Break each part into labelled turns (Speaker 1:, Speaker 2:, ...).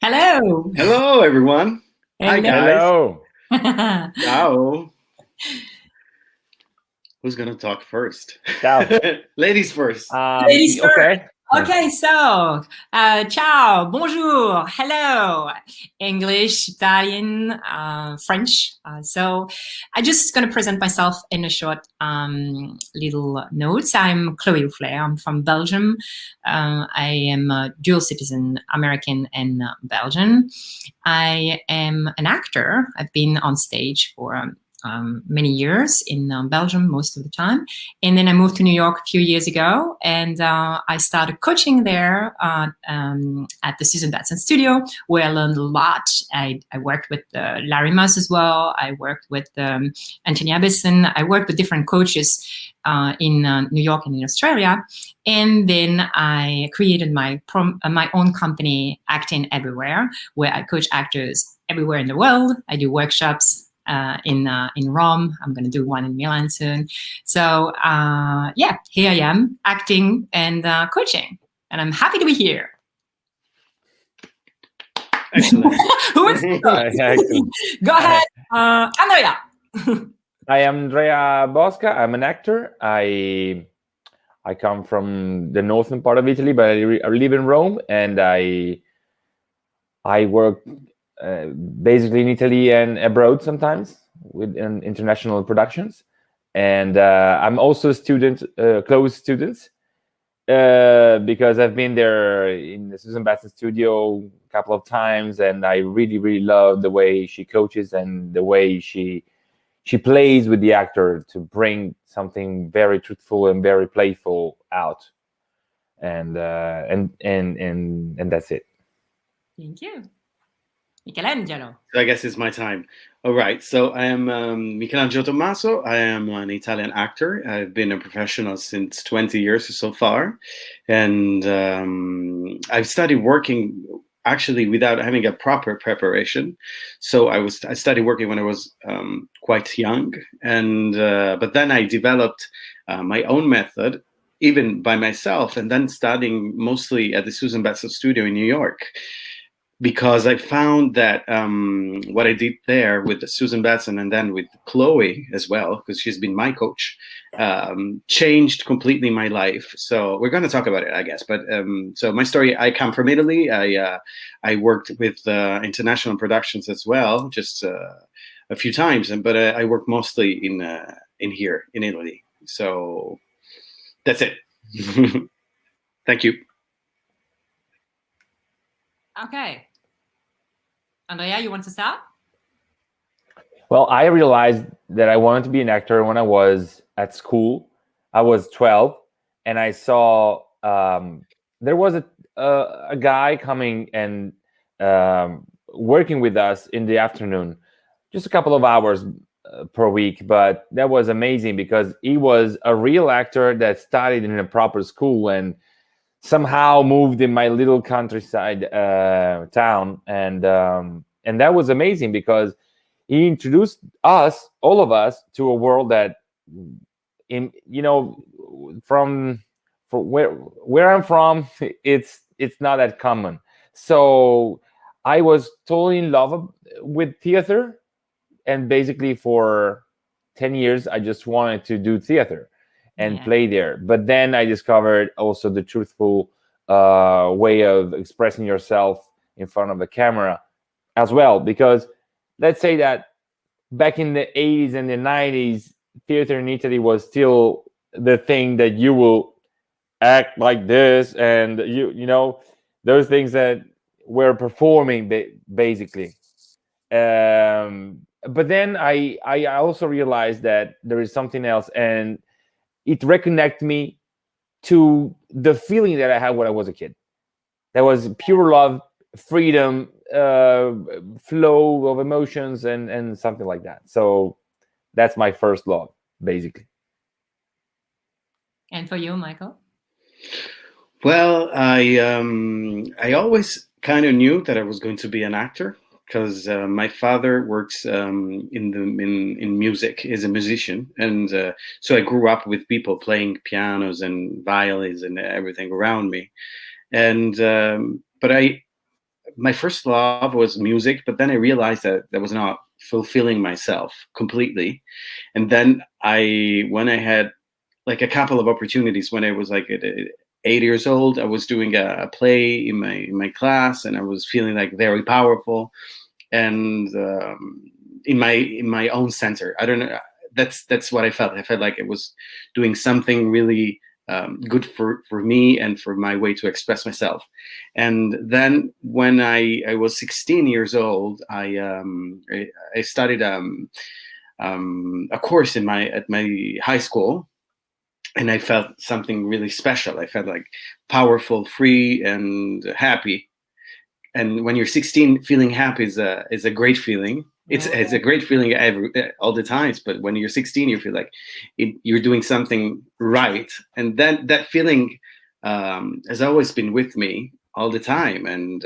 Speaker 1: Hello.
Speaker 2: Hello, everyone. Hi, guys.
Speaker 3: Hello.
Speaker 2: Ciao. Who's gonna talk first?
Speaker 3: Ciao.
Speaker 2: Ladies first.
Speaker 1: Ladies first.
Speaker 3: Okay.
Speaker 1: Okay, so ciao, bonjour, hello, English, Italian, French. So I'm just going to present myself in a short little notes. I'm Cloe Xhauflaire. I'm from Belgium. I am a dual citizen, American and Belgian. I am an actor. I've been on stage for many years in Belgium most of the time. And then I moved to New York a few years ago, and I started coaching there at the Susan Batson studio, where I learned a lot. I worked with Larry Muss as well. I worked with Andrea Bosca. I worked with different coaches in New York and in Australia. And then I created my own company, Acting Everywhere, where I coach actors everywhere in the world. I do workshops in Rome. I'm going to do one in Milan soon. So yeah, here I am, acting and coaching, and I'm happy to be here.
Speaker 2: Excellent.
Speaker 1: Who wants to go?
Speaker 3: Excellent.
Speaker 1: Go ahead, Andrea.
Speaker 3: I am Andrea Bosca. I'm an actor. I come from the northern part of Italy, but I live in Rome, and I work basically in Italy and abroad sometimes with international productions. And I'm also a student, close student, because I've been there in the Susan Batson studio a couple of times, and I really love the way she coaches and the way she plays with the actor to bring something very truthful and very playful out. And that's it.
Speaker 1: Thank you. Michelangelo.
Speaker 2: I guess it's my time. All right. So I am Michelangelo Tommaso. I am an Italian actor. I've been a professional since 20 years so far. And I've studied working actually without having a proper preparation. So I studied working when I was quite young. And but then I developed my own method, even by myself, and then studying mostly at the Susan Batson studio in New York. Because I found that what I did there with Susan Batson and then with Chloe as well, because she's been my coach, changed completely my life. So we're going to talk about it, I guess. But so my story, I come from Italy. I worked with international productions as well, just a few times. But I work mostly in here in Italy. So that's it. Thank you.
Speaker 1: Okay. Andrea, you want to start?
Speaker 3: Well, I realized that I wanted to be an actor when I was at school. I was 12, and I saw there was a guy coming and working with us in the afternoon, just a couple of hours per week. But that was amazing because he was a real actor that studied in a proper school and somehow moved in my little countryside town, and that was amazing because he introduced us, all of us, to a world that, from where I'm from, it's not that common. So I was totally in love with theater, and basically for 10 years I just wanted to do theater and play there. But then I discovered also the truthful way of expressing yourself in front of the camera as well. Because let's say that back in the 80s and the 90s, theater in Italy was still the thing that you will act like this, and you know those things that we're performing basically. But then I also realized that there is something else, and it reconnected me to the feeling that I had when I was a kid. That was pure love, freedom, flow of emotions, and something like that. So that's my first love, basically.
Speaker 1: And for you, Michael?
Speaker 2: Well, I always kind of knew that I was going to be an actor because my father works in music. He's a musician, and so I grew up with people playing pianos and violins and everything around me. And but my first love was music, but then I realized that that was not fulfilling myself completely. And then when I had like a couple of opportunities when I was like at 8 years old, I was doing a play in my class, and I was feeling like very powerful, and in my own center. I don't know. That's what I felt. I felt like it was doing something really good for me and for my way to express myself. And then when I was 16 years old, I studied a course at my high school, and I felt something really special. I felt like powerful, free, and happy. And when you're 16, feeling happy is a great feeling. It's a great feeling all the times. But when you're 16, you feel like you're doing something right, and then that feeling has always been with me all the time. And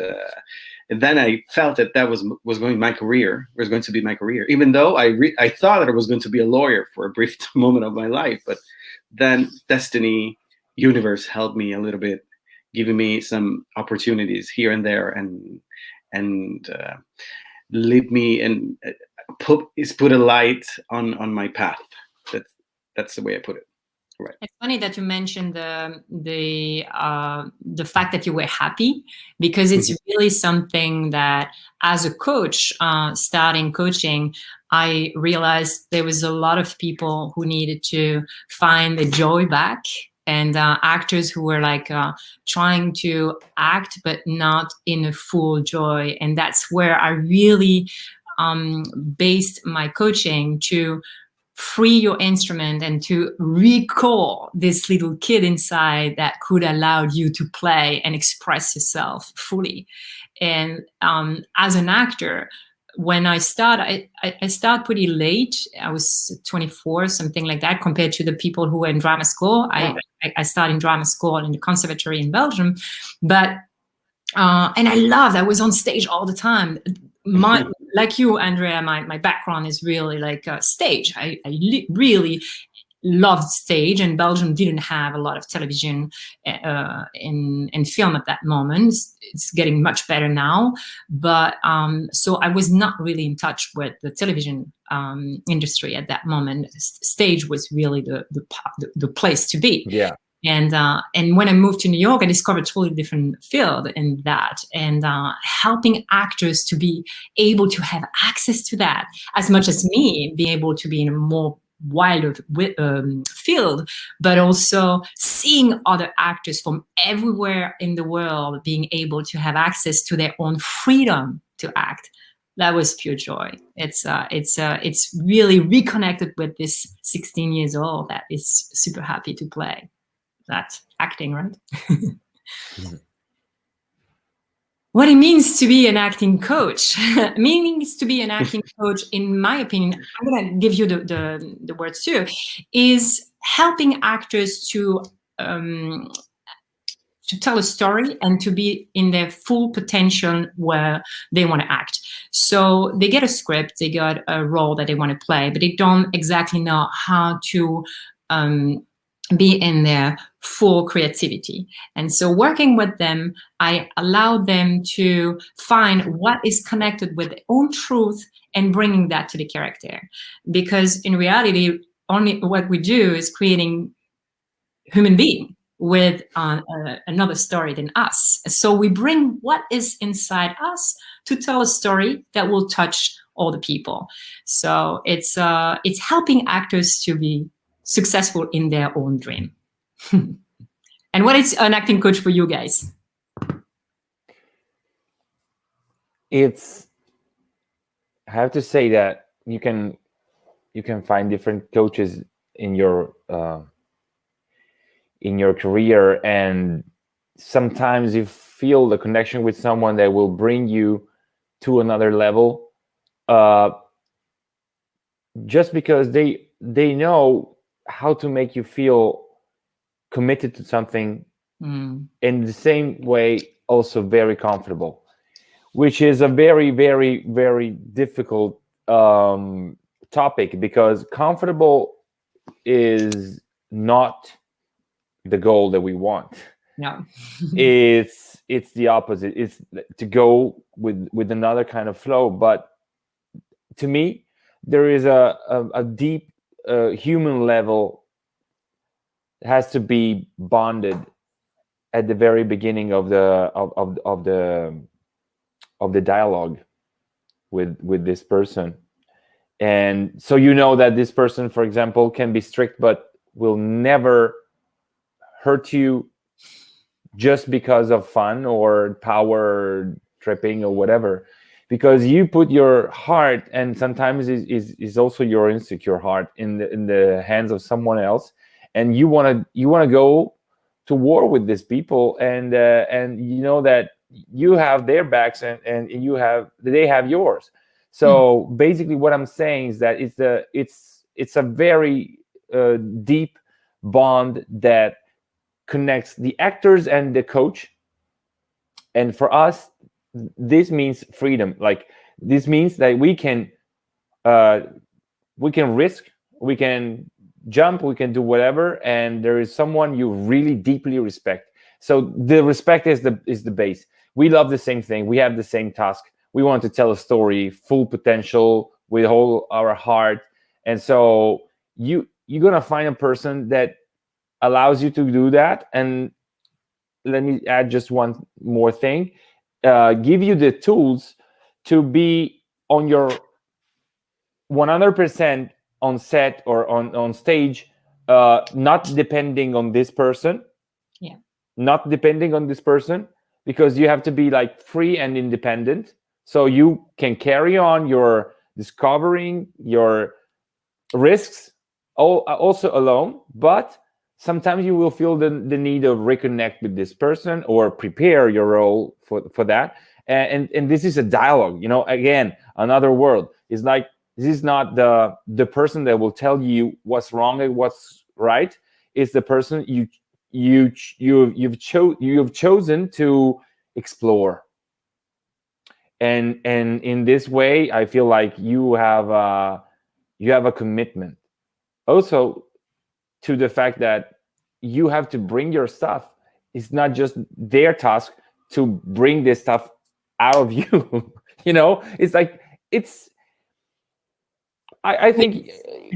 Speaker 2: then I felt that was going to be my career. Even though I thought that I was going to be a lawyer for a brief moment of my life, but then destiny, universe helped me a little bit, giving me some opportunities here and there, and lead me and put a light on my path. That's the way I put it. Right.
Speaker 1: It's funny that you mentioned the fact that you were happy, because it's really something that, as a coach, starting coaching, I realized there was a lot of people who needed to find the joy back, and actors who were like trying to act but not in a full joy. And that's where I really based my coaching, to free your instrument and to recall this little kid inside that could allow you to play and express yourself fully. And as an actor, when I started pretty late. I was 24, something like that, compared to the people who were in drama school. I started in drama school in the conservatory in Belgium, but and I was on stage all the time. Like you, Andrea, my background is really like stage. I really loved stage, and Belgium didn't have a lot of television and film at that moment. It's getting much better now, but so I was not really in touch with the television industry at that moment. Stage was really the place to be.
Speaker 3: Yeah.
Speaker 1: And when I moved to New York, I discovered a totally different field in that, and helping actors to be able to have access to that, as much as me being able to be in a more wilder field, but also seeing other actors from everywhere in the world being able to have access to their own freedom to act. That was pure joy. It's really reconnected with this 16 years old that is super happy to play. That's acting, right? What it means to be an acting coach. Means to be an acting coach, in my opinion, I'm going to give you the words too, is helping actors to tell a story and to be in their full potential where they want to act. So they get a script, they got a role that they want to play, but they don't exactly know how to be in their full creativity. And so working with them, I allow them to find what is connected with their own truth and bringing that to the character. Because in reality, only what we do is creating human being with another story than us. So we bring what is inside us to tell a story that will touch all the people. So it's helping actors to be successful in their own dream. And what is an acting coach for you guys?
Speaker 3: I have to say that you can find different coaches in your career, and sometimes you feel the connection with someone that will bring you to another level, just because they know how to make you feel committed to something, in the same way also very comfortable, which is a very, very, very difficult topic, because comfortable is not the goal that we want.
Speaker 1: No.
Speaker 3: It's it's the opposite. It's to go with another kind of flow. But to me, there is a deep human level has to be bonded at the very beginning of the dialogue with this person. And so you know that this person, for example, can be strict but will never hurt you just because of fun or power tripping or whatever, because you put your heart, and sometimes is also your insecure heart, in the hands of someone else, and you want to go to war with these people, and you know that you have their backs, and they have yours. So basically what I'm saying is that it's a very deep bond that connects the actors and the coach. And for us, this means freedom. Like, this means that we can risk, we can jump, we can do whatever, and there is someone you really deeply respect. So the respect is the base. We love the same thing, we have the same task, we want to tell a story full potential with all our heart. And so you're gonna find a person that allows you to do that. And let me add just one more thing, give you the tools to be on your 100% on set or on stage, not depending on this person.
Speaker 1: Yeah.
Speaker 3: Not depending on this person, because you have to be like free and independent, so you can carry on your discovering your risks also alone. But sometimes you will feel the need of reconnect with this person or prepare your role for that. And this is a dialogue, you know, again, another world. It's like, this is not the person that will tell you what's wrong and what's right. It's the person you've chosen to explore. And in this way, I feel like you have a commitment also to the fact that you have to bring your stuff. It's not just their task to bring this stuff out of you. You know, it's like, I think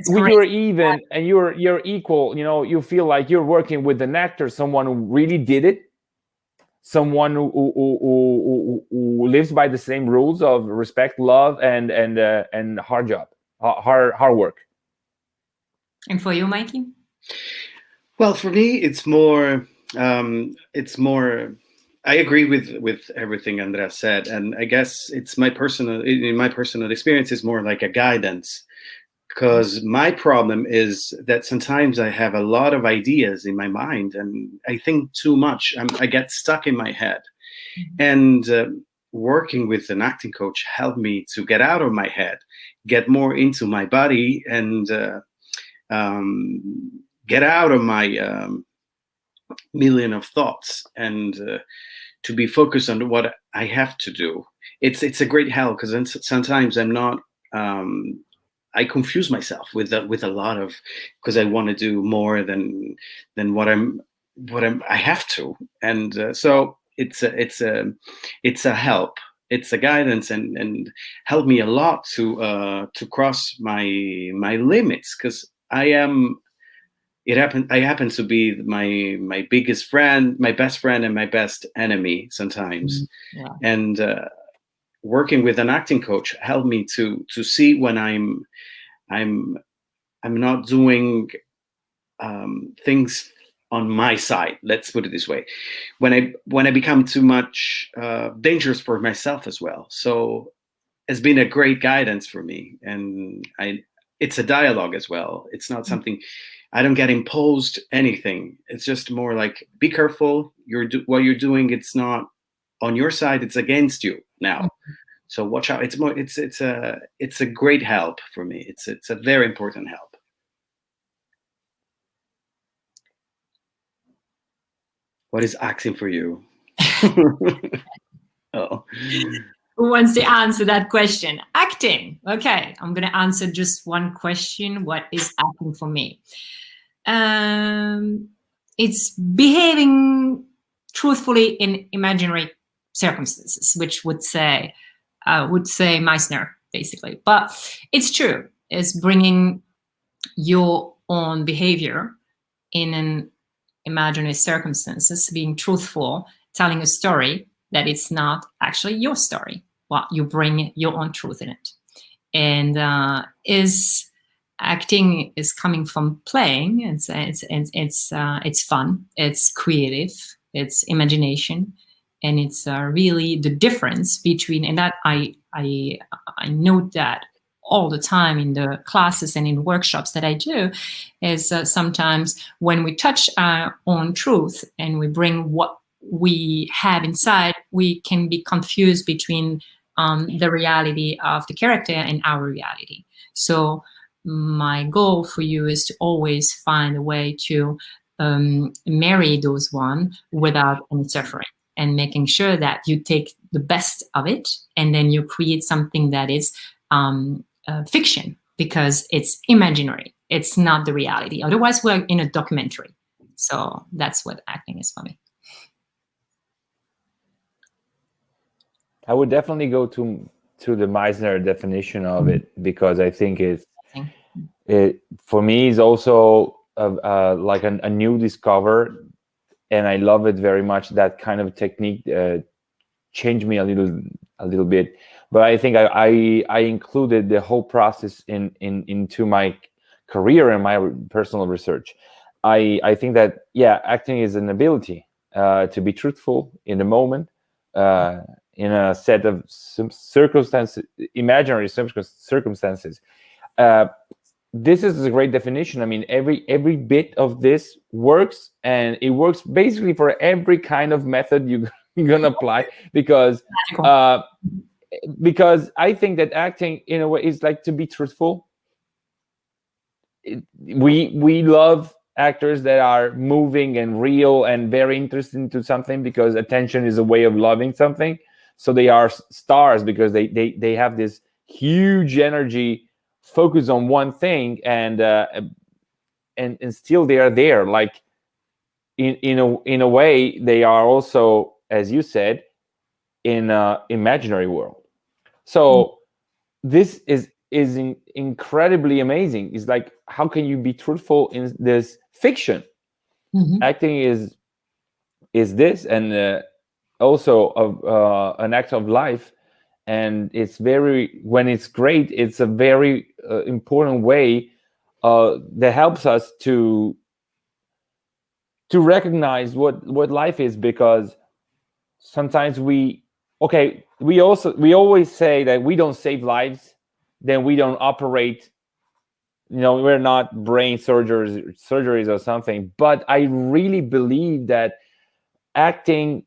Speaker 3: when you're even and you're equal, you know, you feel like you're working with an actor, someone who really did it, someone who lives by the same rules of respect, love, and hard job, hard work.
Speaker 1: And for you, Mikey?
Speaker 2: Well, for me, it's more. I agree with everything Andrea said, and I guess in my personal experience, is more like a guidance. Because my problem is that sometimes I have a lot of ideas in my mind, and I think too much. I get stuck in my head. And working with an acting coach helped me to get out of my head, get more into my body, and get out of my million of thoughts, and to be focused on what I have to do. It's a great help, because sometimes I'm not. I confuse myself with a lot of, because I want to do more than what I have to, and so it's a help. It's a guidance, and helped me a lot to cross my limits, because I happen to be my biggest friend, my best friend, and my best enemy sometimes.
Speaker 1: Yeah.
Speaker 2: And working with an acting coach helped me to see when I'm not doing things on my side. Let's put it this way: when I become too much dangerous for myself as well. So it's been a great guidance for me, and it's a dialogue as well. It's not something, I don't get imposed anything. It's just more like, be careful. What you're doing, it's not on your side. It's against you now. So watch out. It's more. It's a great help for me. It's a very important help. What is acting for you? Oh.
Speaker 1: Who wants to answer that question? Acting. Okay, I'm going to answer just one question. What is acting for me? It's behaving truthfully in imaginary circumstances, which would say Meissner, basically. But it's true. It's bringing your own behavior in an imaginary circumstances, being truthful, telling a story that it's not actually your story. Well, you bring your own truth in it. And is acting is coming from playing. It's fun. It's creative. It's imagination, and it's really the difference between. And that I note that all the time in the classes and in workshops that I do, is sometimes when we touch our own truth and we bring what we have inside, we can be confused between the reality of the character and our reality. So my goal for you is to always find a way to marry those one without any suffering, and making sure that you take the best of it and then you create something that is fiction, because it's imaginary. It's not the reality. Otherwise, we're in a documentary. So that's what acting is for me.
Speaker 3: I would definitely go to the Meissner definition of it, because I think it for me is also like a new discover, and I love it very much. That kind of technique changed me a little bit, but I think I included the whole process into my career and my personal research. I think that, yeah, acting is an ability to be truthful in the moment, in a set of circumstances, imaginary circumstances. This is a great definition. I mean, every bit of this works, and it works basically for every kind of method you're gonna apply, because I think that acting, in a way, is like to be truthful. We love actors that are moving and real and very interested to something, because attention is a way of loving something. So they are stars because they have this huge energy, focus on one thing, and still they are there. Like in a way, they are also, as you said, in an imaginary world. So this is incredibly amazing. It's like, how can you be truthful in this fiction? Acting is this, and also an act of life, and it's very, when it's great, it's a very important way that helps us to recognize what life is, because sometimes we always say that we don't save lives, then we don't operate, we're not brain surgeries or something. But I really believe that acting,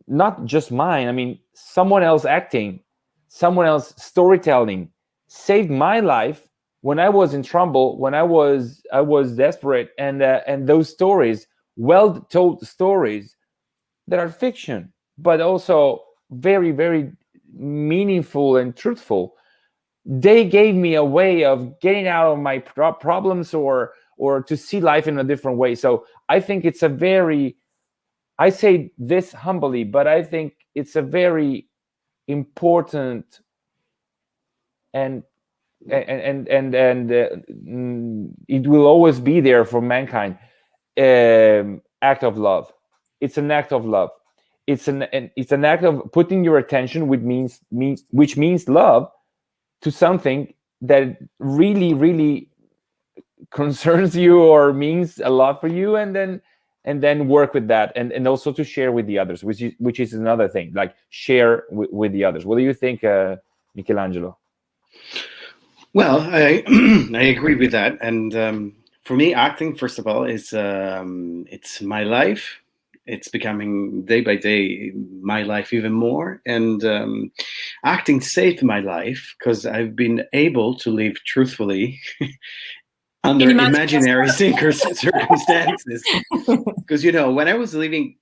Speaker 3: not just mine, I mean, someone else acting, someone else storytelling, saved my life when I was in trouble, when I was desperate, and those stories, well told stories that are fiction, but also very, very meaningful and truthful, they gave me a way of getting out of my problems, or to see life in a different way. So I think it's a very, I say this humbly, but I think it's a very important and it will always be there for mankind, act of love. It's an act of love. It's an act of putting your attention, which means love, to something that really, really concerns you or means a lot for you, and then work with that, and also to share with the others, which is another thing, like share with the others. What do you think, Michelangelo?
Speaker 2: Well, I agree with that, and for me, acting, first of all, is it's my life. It's becoming day by day my life even more, and acting saved my life because I've been able to live truthfully under imaginary circumstances. Because when I was living,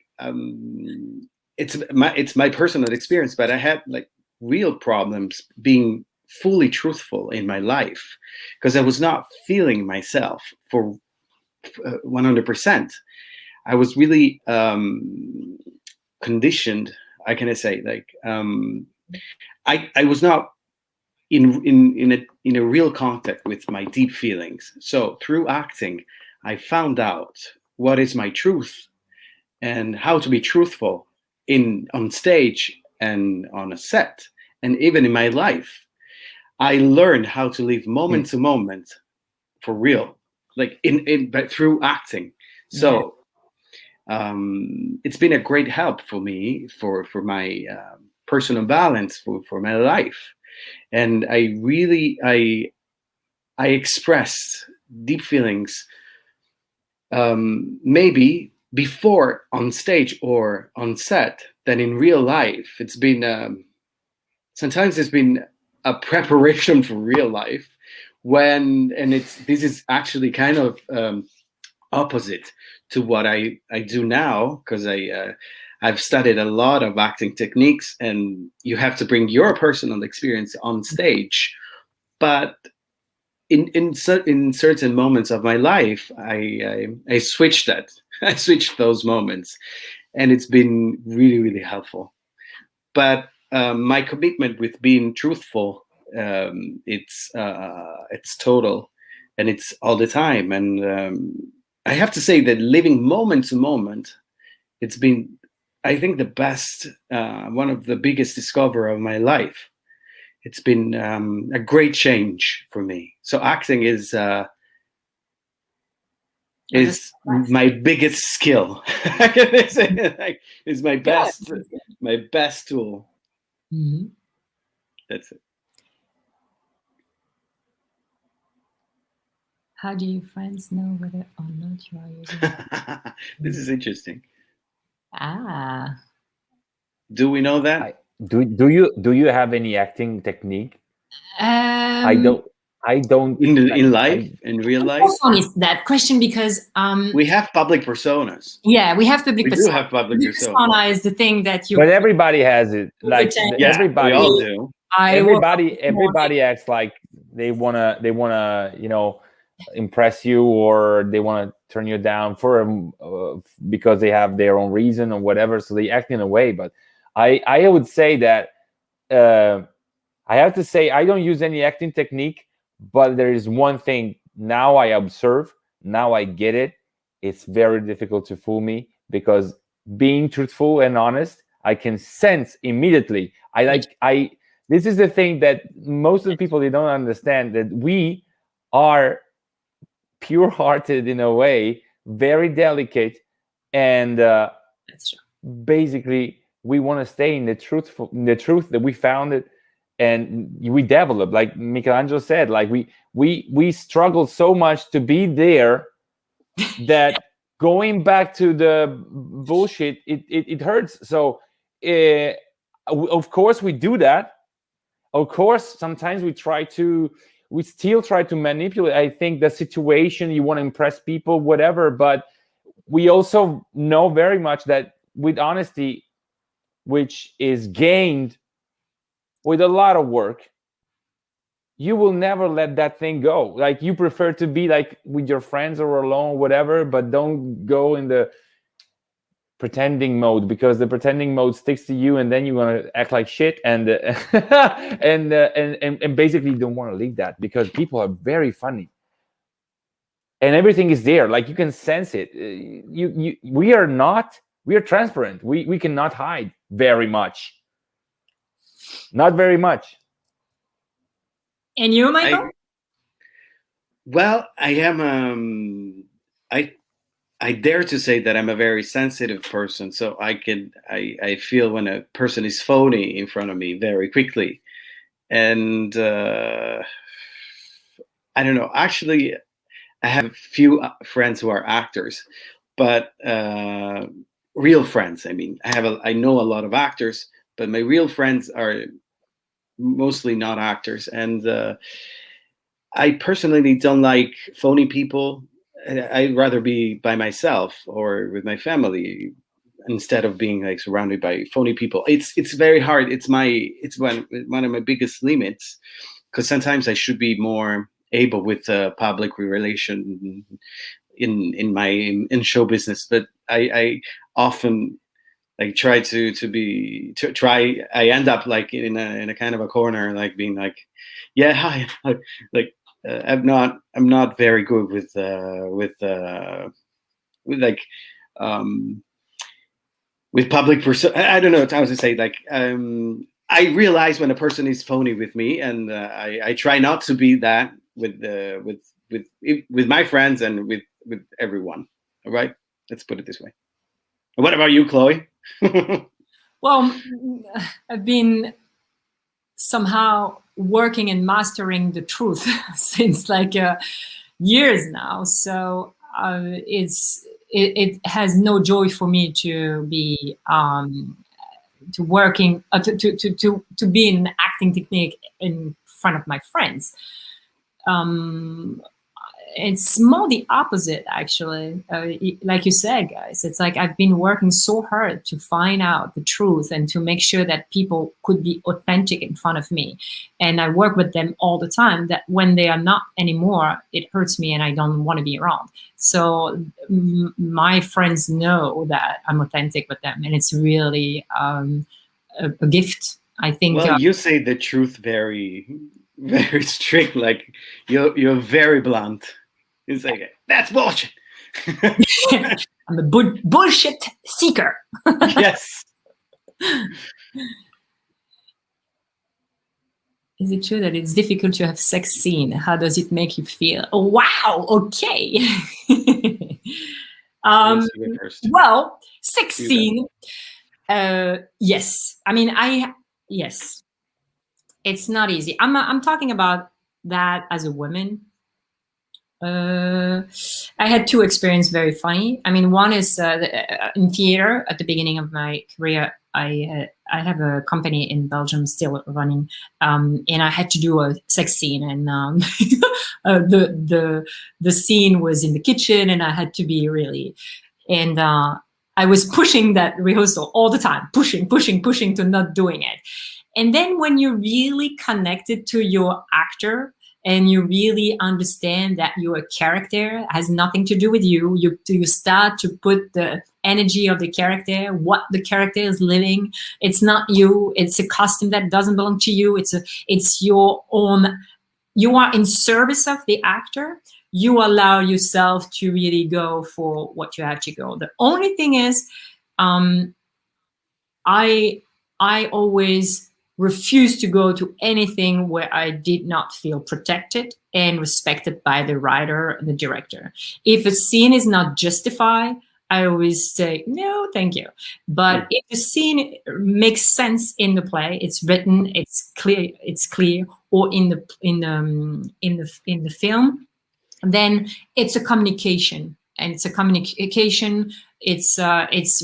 Speaker 2: it's my personal experience, but I had like real problems being fully truthful in my life because I was not feeling myself for 100%. I was really conditioned. I can say, like, I was not in a real contact with my deep feelings. So through acting, I found out what is my truth and how to be truthful on stage and on a set, and even in my life. I learned how to live moment to moment for real, like but through acting. So it's been a great help for me for my personal balance for my life. And I expressed deep feelings maybe before on stage or on set than in real life. It's been sometimes it's been a preparation for real life, this is actually kind of opposite to what I do now, because I've studied a lot of acting techniques, and you have to bring your personal experience on stage. But in certain moments of my life, I switched that. I switched those moments, and it's been really, really helpful. But my commitment with being truthful, it's total, and it's all the time. And I have to say that living moment to moment, it's been, I think, the best, one of the biggest discovery of my life. It's been a great change for me. So acting is my biggest skill. It's my best tool.
Speaker 1: Mm-hmm.
Speaker 2: That's it.
Speaker 1: How do your friends know whether or not you are using it?
Speaker 2: This is interesting.
Speaker 1: Ah.
Speaker 2: Do we know that?
Speaker 3: Do you have any acting technique? I don't
Speaker 2: in life, in real life.
Speaker 1: How fun is that question? Because
Speaker 2: we have public personas.
Speaker 1: Yeah, we have public
Speaker 2: we
Speaker 1: persona.
Speaker 2: Do have public
Speaker 1: persona is the thing that you.
Speaker 3: But everybody has it. Like everybody,
Speaker 2: we all do.
Speaker 3: Everybody acts like they wanna impress you, or they want to turn you down because they have their own reason or whatever. So they act in a way. But I would say that I have to say I don't use any acting technique. But there is one thing now I observe, now I get it. It's very difficult to fool me, because being truthful and honest, I can sense immediately. This is the thing that most of the people, they don't understand, that we are pure-hearted in a way, very delicate, and
Speaker 1: That's true.
Speaker 3: Basically we want to stay in the truth that we found it. And we develop, like Michelangelo said, like we struggle so much to be there that going back to the bullshit, it hurts. So of course we do that. Of course, sometimes we still try to manipulate, I think, the situation. You want to impress people, whatever. But we also know very much that with honesty, which is gained with a lot of work, you will never let that thing go. Like, you prefer to be like with your friends or alone or whatever, but don't go in the pretending mode, because the pretending mode sticks to you, and then you're gonna act like shit, and and basically don't want to leave that, because people are very funny and everything is there. Like, you can sense it. We are transparent. We cannot hide very much. Not very much.
Speaker 1: And you, Michael?
Speaker 2: I am. I dare to say that I'm a very sensitive person, so I feel when a person is phony in front of me very quickly, and I don't know. Actually, I have a few friends who are actors, but real friends. I mean, I know a lot of actors, but my real friends are mostly not actors, and I personally don't like phony people. I'd rather be by myself or with my family instead of being like surrounded by phony people. It's very hard. It's one of my biggest limits, because sometimes I should be more able with public relation in show business, but I often like try to try. I end up like in a kind of a corner, like being like, yeah, hi, like I'm not very good with like with public person. I don't know how to say, like I realize when a person is phony with me, and I try not to be that with my friends and with everyone. All right, let's put it this way. What about you, Chloe?
Speaker 1: Well, I've been somehow working and mastering the truth since like years now. So it has no joy for me to be to working to be in acting technique in front of my friends. It's more the opposite, actually. Like you said, guys, it's like I've been working so hard to find out the truth and to make sure that people could be authentic in front of me. And I work with them all the time, that when they are not anymore, it hurts me and I don't want to be around. So my friends know that I'm authentic with them, and it's really a gift, I think.
Speaker 2: Well, you say the truth very strict, like you're very blunt. It's like, that's bullshit.
Speaker 1: I'm a bullshit seeker.
Speaker 2: Yes.
Speaker 1: Is it true that it's difficult to have sex scene? How does it make you feel? Oh, wow. Okay. Well, sex scene. Yes. I mean, yes. It's not easy. I'm talking about that as a woman. I had two experiences very funny. I mean, one is in theater at the beginning of my career. I have a company in Belgium still running, and I had to do a sex scene, and the scene was in the kitchen, and I had to be really, and I was pushing that rehearsal all the time, pushing to not doing it. And then when you're really connected to your actor, and you really understand that your character has nothing to do with you, you start to put the energy of the character, what the character is living. It's not you. It's a costume that doesn't belong to you. It's your own. You are in service of the actor. You allow yourself to really go for what you have to go. The only thing is, I always refuse to go to anything where I did not feel protected and respected by the writer and the director. If a scene is not justified, I always say, no, thank you. But if the scene makes sense in the play, it's written, it's clear, or in the film, then it's a communication. And it's a communication. It's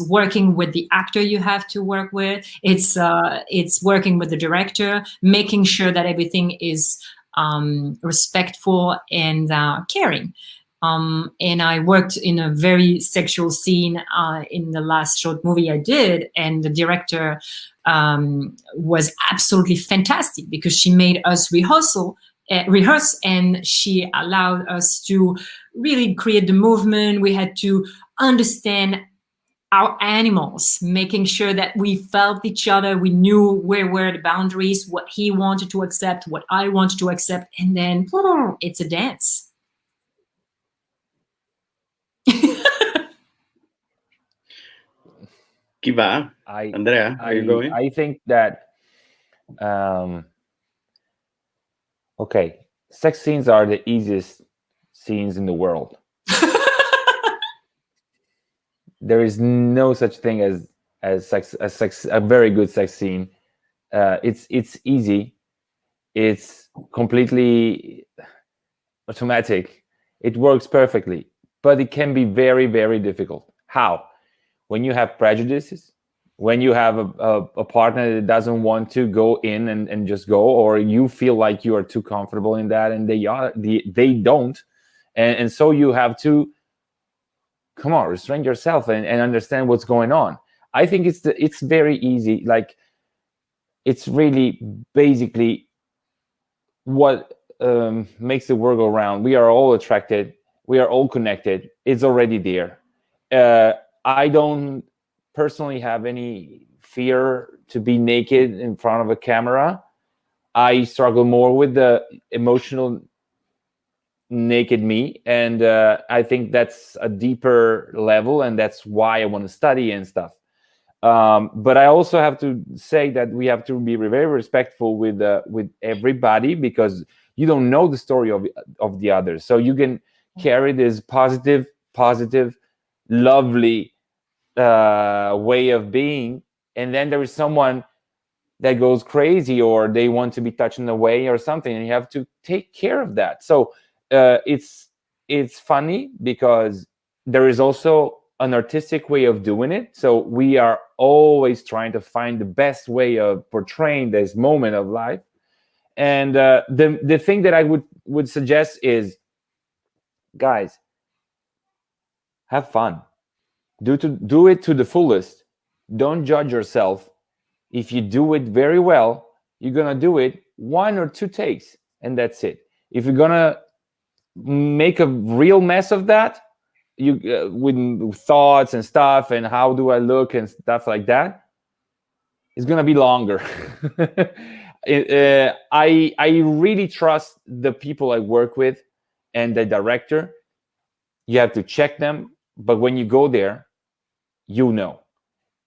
Speaker 1: working with the actor you have to work with. It's working with the director, making sure that everything is respectful and caring. And I worked in a very sexual scene in the last short movie I did, and the director was absolutely fantastic because she made us rehearse, and she allowed us to really create the movement. We had to understand our animals, making sure that we felt each other. We knew where were the boundaries, what he wanted to accept, what I wanted to accept, and then it's a dance.
Speaker 2: Kiva, Andrea, are you going?
Speaker 3: I think that okay, sex scenes are the easiest scenes in the world. There is no such thing as a very good sex scene. It's easy. It's completely automatic. It works perfectly, but it can be very, very difficult. How? When you have prejudices, when you have a partner that doesn't want to go in and just go, or you feel like you are too comfortable in that, and they don't, and so you have to come on, restrain yourself and understand what's going on. I think it's very easy. Like, it's really basically what makes the world go round. We are all attracted. We are all connected. It's already there. I don't personally have any fear to be naked in front of a camera. I struggle more with the emotional naked me, and I think that's a deeper level, and that's why I want to study and stuff. But I also have to say that we have to be very respectful with everybody, because you don't know the story of the others. So you can carry this positive, lovely way of being, and then there is someone that goes crazy, or they want to be touched in a way or something, and you have to take care of that. So it's funny because there is also an artistic way of doing it. So we are always trying to find the best way of portraying this moment of life. And the thing that I would suggest is, guys, have fun. Do it to the fullest. Don't judge yourself. If you do it very well, you're gonna do it 1 or 2 takes, and that's it. If you're gonna make a real mess of that, you with thoughts and stuff, and how do I look and stuff like that, it's gonna be longer. I really trust the people I work with and the director. You have to check them, but when you go there, you know.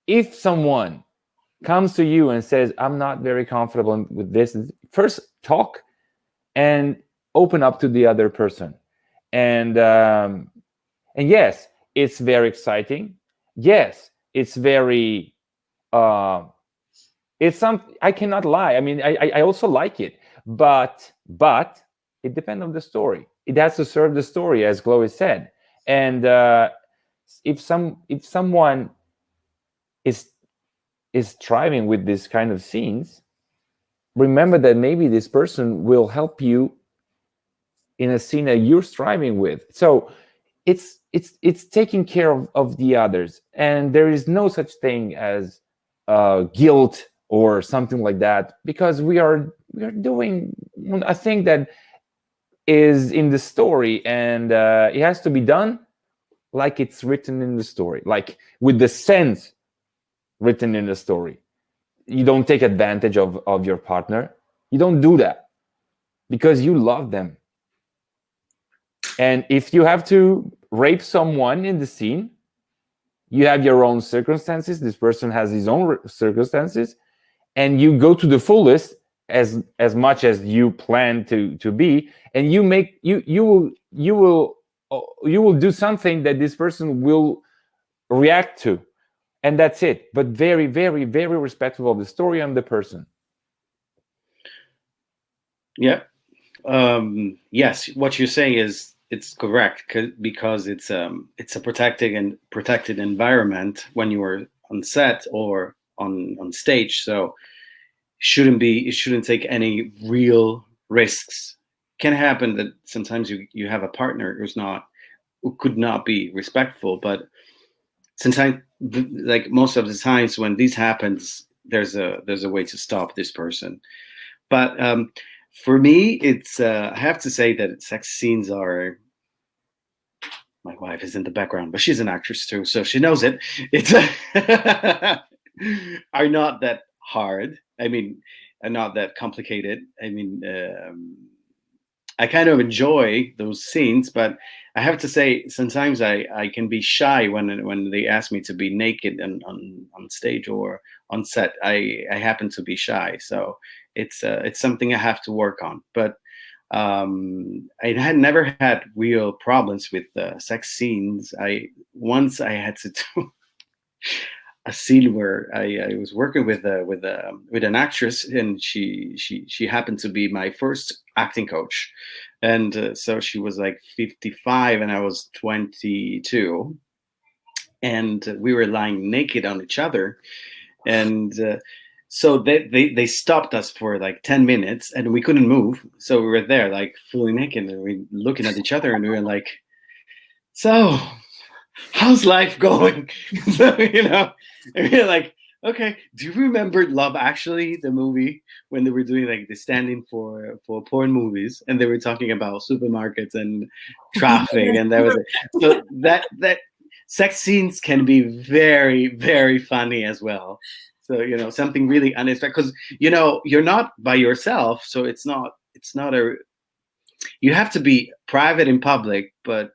Speaker 3: If someone comes to you and says, I'm not very comfortable with this, first talk and open up to the other person. And yes, it's very exciting. Yes, it's very it's something I cannot lie. I mean, I also like it, but it depends on the story. It has to serve the story, as Chloe said. And if someone is striving with this kind of scenes, remember that maybe this person will help you in a scene that you're striving with. So it's taking care of the others, and there is no such thing as guilt or something like that, because we are doing a thing that is in the story, and it has to be done like it's written in the story, like with the sense written in the story. You don't take advantage of your partner. You don't do that because you love them. And if you have to rape someone in the scene, you have your own circumstances. This person has his own circumstances, and you go to the fullest as much as you plan to be, and you will do something that this person will react to, and that's it. But very, very, very respectful of the story and the person.
Speaker 2: Yeah. Yes, what you're saying is it's correct, because it's a protected environment when you are on set or on stage. So it shouldn't take any real risks. Can happen that sometimes you have a partner who could not be respectful, but sometimes, like most of the times when this happens, there's a way to stop this person. But for me, it's I have to say that sex scenes are. My wife is in the background, but she's an actress too, so she knows it. It's are not that hard. I mean, are not that complicated. I mean, I kind of enjoy those scenes, but I have to say sometimes I can be shy when they ask me to be naked and on stage or on set. I happen to be shy, so it's something I have to work on. But I had never had real problems with sex scenes. Once I had to do a scene where I was working with an actress, and she happened to be my first acting coach, and so she was like 55 and I was 22, and we were lying naked on each other, and so they stopped us for like 10 minutes and we couldn't move, so we were there like fully naked, and we looking at each other and we were like, so how's life going? So, and we're like, okay, do you remember Love Actually, the movie, when they were doing like the stand-in for porn movies, and they were talking about supermarkets and traffic, and that was it. So sex scenes can be very, very funny as well. So, something really unexpected, because, you're not by yourself. So it's not you have to be private in public, but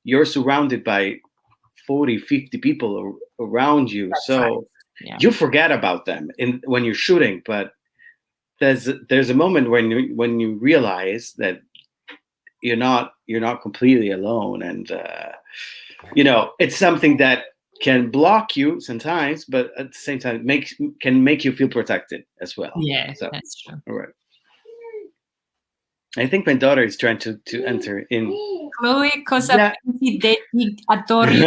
Speaker 2: you're surrounded by 40, 50 people around you.
Speaker 1: That's
Speaker 2: so
Speaker 1: right. Yeah.
Speaker 2: you forget about them when you're shooting, but there's a moment when you realize that you're not completely alone, and it's something that can block you sometimes, but at the same time can make you feel protected as well.
Speaker 1: Yeah,
Speaker 2: so
Speaker 1: that's true.
Speaker 2: all right. I think my daughter is trying to enter in.
Speaker 1: Cloe, cosa pensi degli attori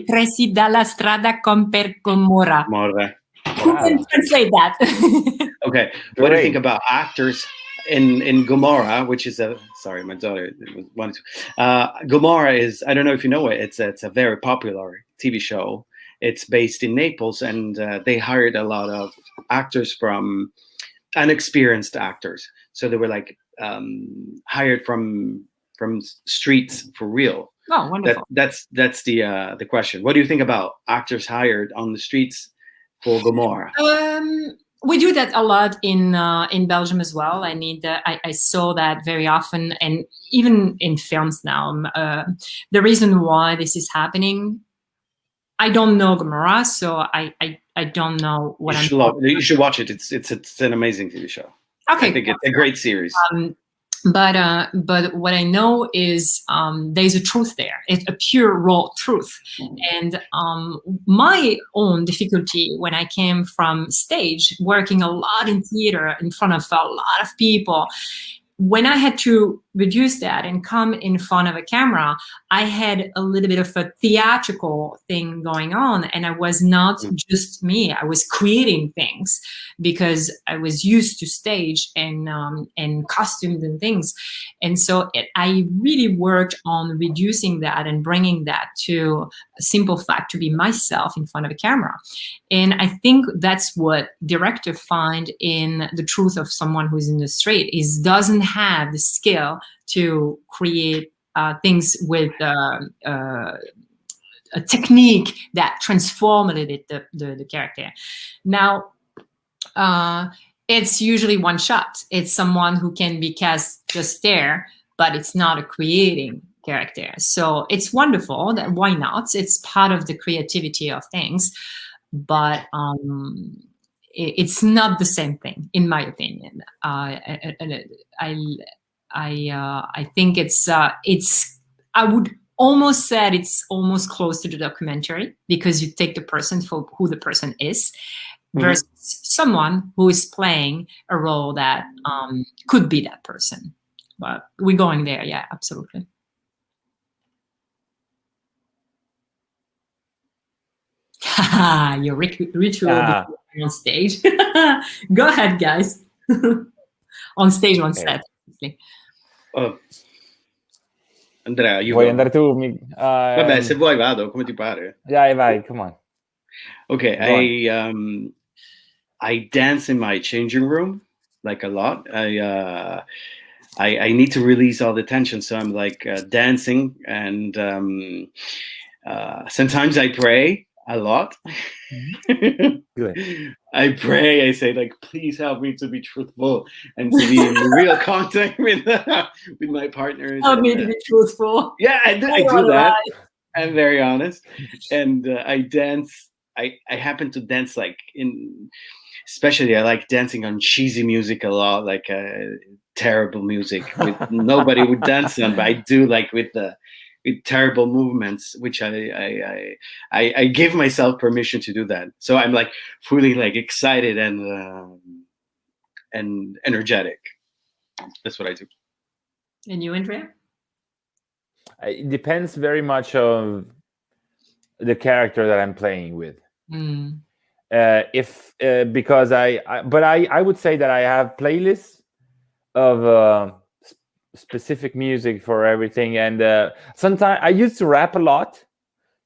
Speaker 1: presi dalla strada con per Gomorra?
Speaker 2: Morra.
Speaker 1: Who can translate that?
Speaker 2: Okay, what do you think about actors in Gomorrah, which is sorry, my daughter wanted to. Gomorrah is, I don't know if you know it. It's a very popular TV show. It's based in Naples, and they hired a lot of actors from unexperienced actors. So they were like hired from streets for real.
Speaker 1: Oh, wonderful.
Speaker 2: That's the question. What do you think about actors hired on the streets for Gomorrah?
Speaker 1: We do that a lot in Belgium as well. I saw that very often, and even in films now. The reason why this is happening, I don't know Gomorrah, so I don't know what
Speaker 2: you should watch it. It's an amazing TV show.
Speaker 1: Okay,
Speaker 2: I think it's a great series.
Speaker 1: But what I know is there's a truth there. It's a pure raw truth. And my own difficulty when I came from stage, working a lot in theater in front of a lot of people, when I had to reduce that and come in front of a camera, I had a little bit of a theatrical thing going on, and I was not just me. I was creating things because I was used to stage and costumes and things. And so I really worked on reducing that and bringing that to a simple fact, to be myself in front of a camera. And I think that's what directors find in the truth of someone who's in the street, is doesn't have the skill to create things with a technique that transform a little bit the character. Now, it's usually one shot. It's someone who can be cast just there, but it's not a creating character. So it's wonderful. That why not? It's part of the creativity of things, but it's not the same thing, in my opinion. I think it's I would almost said it's almost close to the documentary, because you take the person for who the person is versus someone who is playing a role that could be that person. But we're going there, yeah, absolutely. Your ritual on stage. Go ahead, guys. On stage, on set.
Speaker 2: Andrea,
Speaker 3: vuoi andare tu?
Speaker 2: Vabbè, se vuoi vado, come ti pare.
Speaker 3: Vai, come on.
Speaker 2: Okay, I dance in my changing room like a lot. I need to release all the tension, so I'm like dancing, and sometimes I pray a lot.
Speaker 3: Good.
Speaker 2: I pray. I say, like, please help me to be truthful and to be in real contact with my partners.
Speaker 1: Help me to be truthful.
Speaker 2: Yeah, I do that. I'm very honest, and I dance. I happen to dance like especially I like dancing on cheesy music a lot, like terrible music with nobody would dance on, but I do like with terrible movements, which I give myself permission to do that. So I'm like fully like excited and energetic. That's what I do.
Speaker 1: And you, Andrea?
Speaker 3: It depends very much on the character that I'm playing with. Because I would say that I have playlists of specific music for everything, and sometimes I used to rap a lot,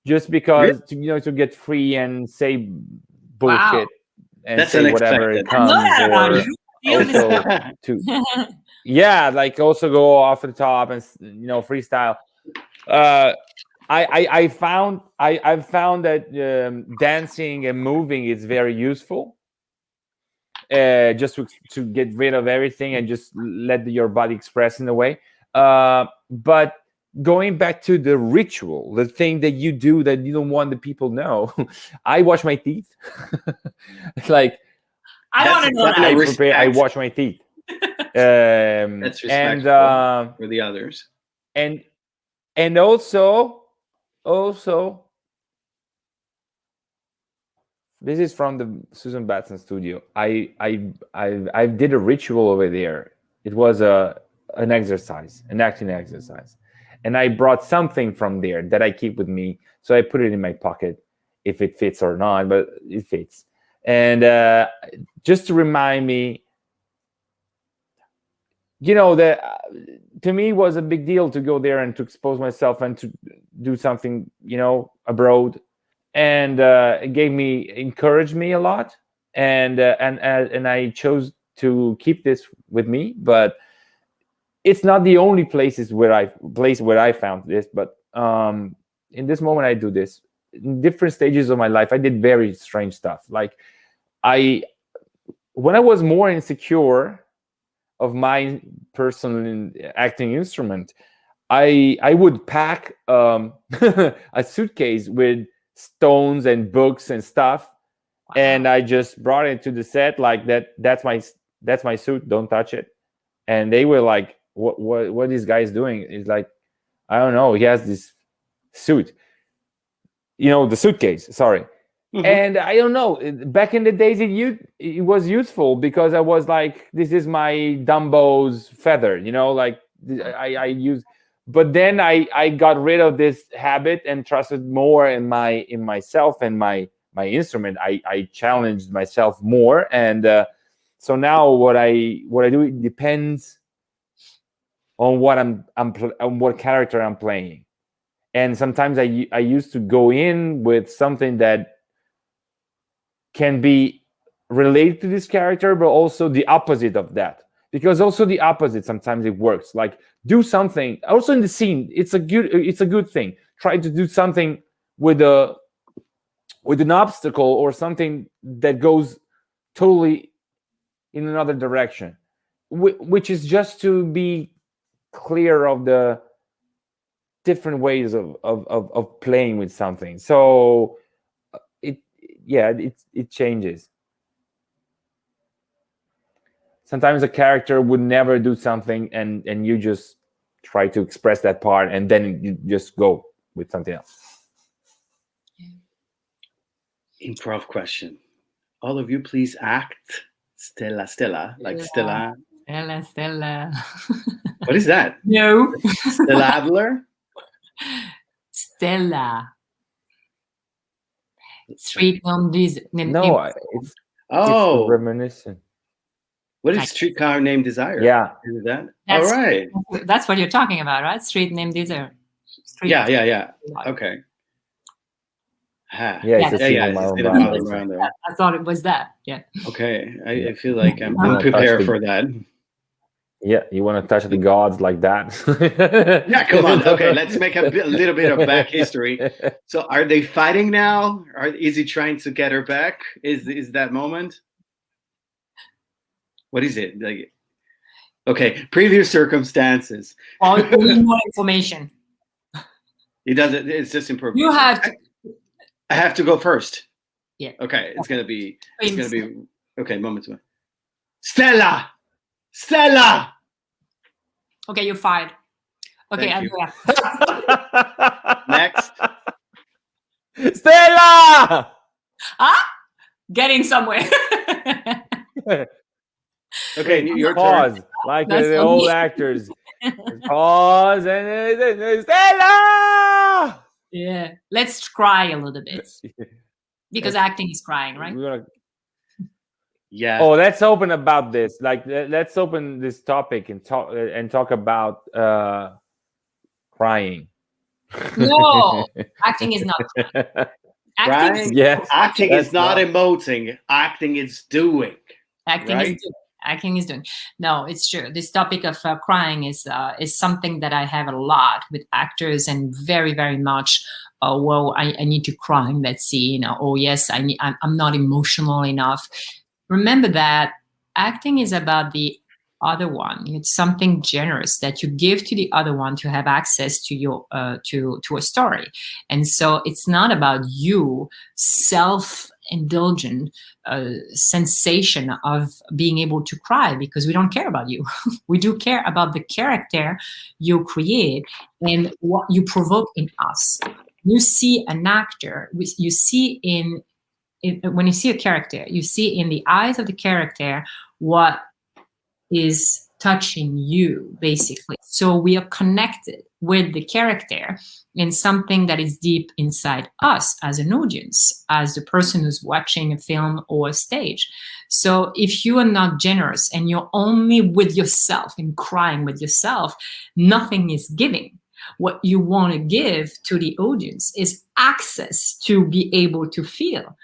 Speaker 3: just because to get free and say bullshit and
Speaker 2: that's
Speaker 3: say whatever it comes, like also go off the top and freestyle. I've found that dancing and moving is very useful. Just to get rid of everything and just let your body express in a way. But going back to the ritual, the thing that you do that you don't want the people know, I wash my teeth. Like,
Speaker 1: I want to know that.
Speaker 3: I wash my teeth.
Speaker 2: That's respectful for the others.
Speaker 3: And also, this is from the Susan Batson studio. I did a ritual over there. It was an exercise, an acting exercise, and I brought something from there that I keep with me. So I put it in my pocket, if it fits or not, but it fits. And just to remind me, that to me was a big deal to go there and to expose myself and to do something, abroad. And it encouraged me a lot, and I chose to keep this with me. But it's not the only place where I found this. But in this moment, I do this. In different stages of my life, I did very strange stuff. Like when I was more insecure of my personal acting instrument, I would pack a suitcase with stones and books and stuff. Wow. And I just brought it to the set like that. That's my suit, don't touch it. And they were like, what this guy is doing? Is like, I don't know, he has this suit, the suitcase, sorry. Mm-hmm. And I don't know, back in the days it was useful because I was like, this is my Dumbo's feather, like I use. But then I got rid of this habit and trusted more in myself and my instrument. I challenged myself more, and so now what I do, it depends on what on what character I'm playing. And sometimes I used to go in with something that can be related to this character, but also the opposite of that. Because also the opposite, sometimes it works. Like, do something also in the scene. It's a good thing. Try to do something with an obstacle or something that goes totally in another direction, which is just to be clear of the different ways of playing with something. So it changes. Sometimes a character would never do something, and you just try to express that part, and then you just go with something else.
Speaker 2: Improv question. All of you, please act Stella, like Stella.
Speaker 1: Stella.
Speaker 2: What is that?
Speaker 1: No.
Speaker 2: Stella Adler?
Speaker 1: Stella. Street named Desire.
Speaker 3: No, it's reminiscent.
Speaker 2: What is Streetcar Named Desire?
Speaker 3: Yeah.
Speaker 2: Is that? All right.
Speaker 1: That's what you're talking about, right? Street Named Desire.
Speaker 2: Yeah. Okay.
Speaker 3: It's
Speaker 1: I thought it was that. Yeah.
Speaker 2: Okay. I feel like I'm prepared for that.
Speaker 3: Yeah, you want to touch the gods like that?
Speaker 2: Yeah, come on. Okay, let's make a little bit of back history. So, are they fighting now? Is he trying to get her back? Is that moment? What is it? Like, okay, previous circumstances.
Speaker 1: Well, we need more information.
Speaker 2: He does it. It's just improvised.
Speaker 1: You have to.
Speaker 2: I have to go first.
Speaker 1: Yeah.
Speaker 2: Okay, it's gonna be. Okay. Moment. Stella.
Speaker 1: Okay, you're fired. Okay, Andrea.
Speaker 2: Next.
Speaker 3: Stella.
Speaker 1: Getting somewhere.
Speaker 2: Okay, your
Speaker 3: pause,
Speaker 2: turn.
Speaker 3: like the old actors. Pause and Stella.
Speaker 1: Yeah, let's cry a little bit because acting is crying, right?
Speaker 2: Yeah.
Speaker 3: Oh, let's open about this. Like, let's open this topic and talk about crying.
Speaker 1: No, acting is not
Speaker 2: crying.
Speaker 3: Yes,
Speaker 2: acting is not emoting. Acting is doing.
Speaker 1: Acting is doing. acting is doing. No, it's true. This topic of crying is something that I have a lot with actors, and very, very much. Oh, well, I need to cry in that scene. Oh, yes, I'm not emotional enough. Remember that acting is about the other one. It's something generous that you give to the other one to have access to your to a story. And so it's not about you self-indulgent sensation of being able to cry, because we don't care about you. We do care about the character you create and what you provoke in us. You see an actor, you see when you see a character, you see in the eyes of the character what is touching you, basically. So we are connected with the character in something that is deep inside us as an audience, as the person who's watching a film or a stage. So if you are not generous and you're only with yourself and crying with yourself, nothing is giving. What you want to give to the audience is access to be able to feel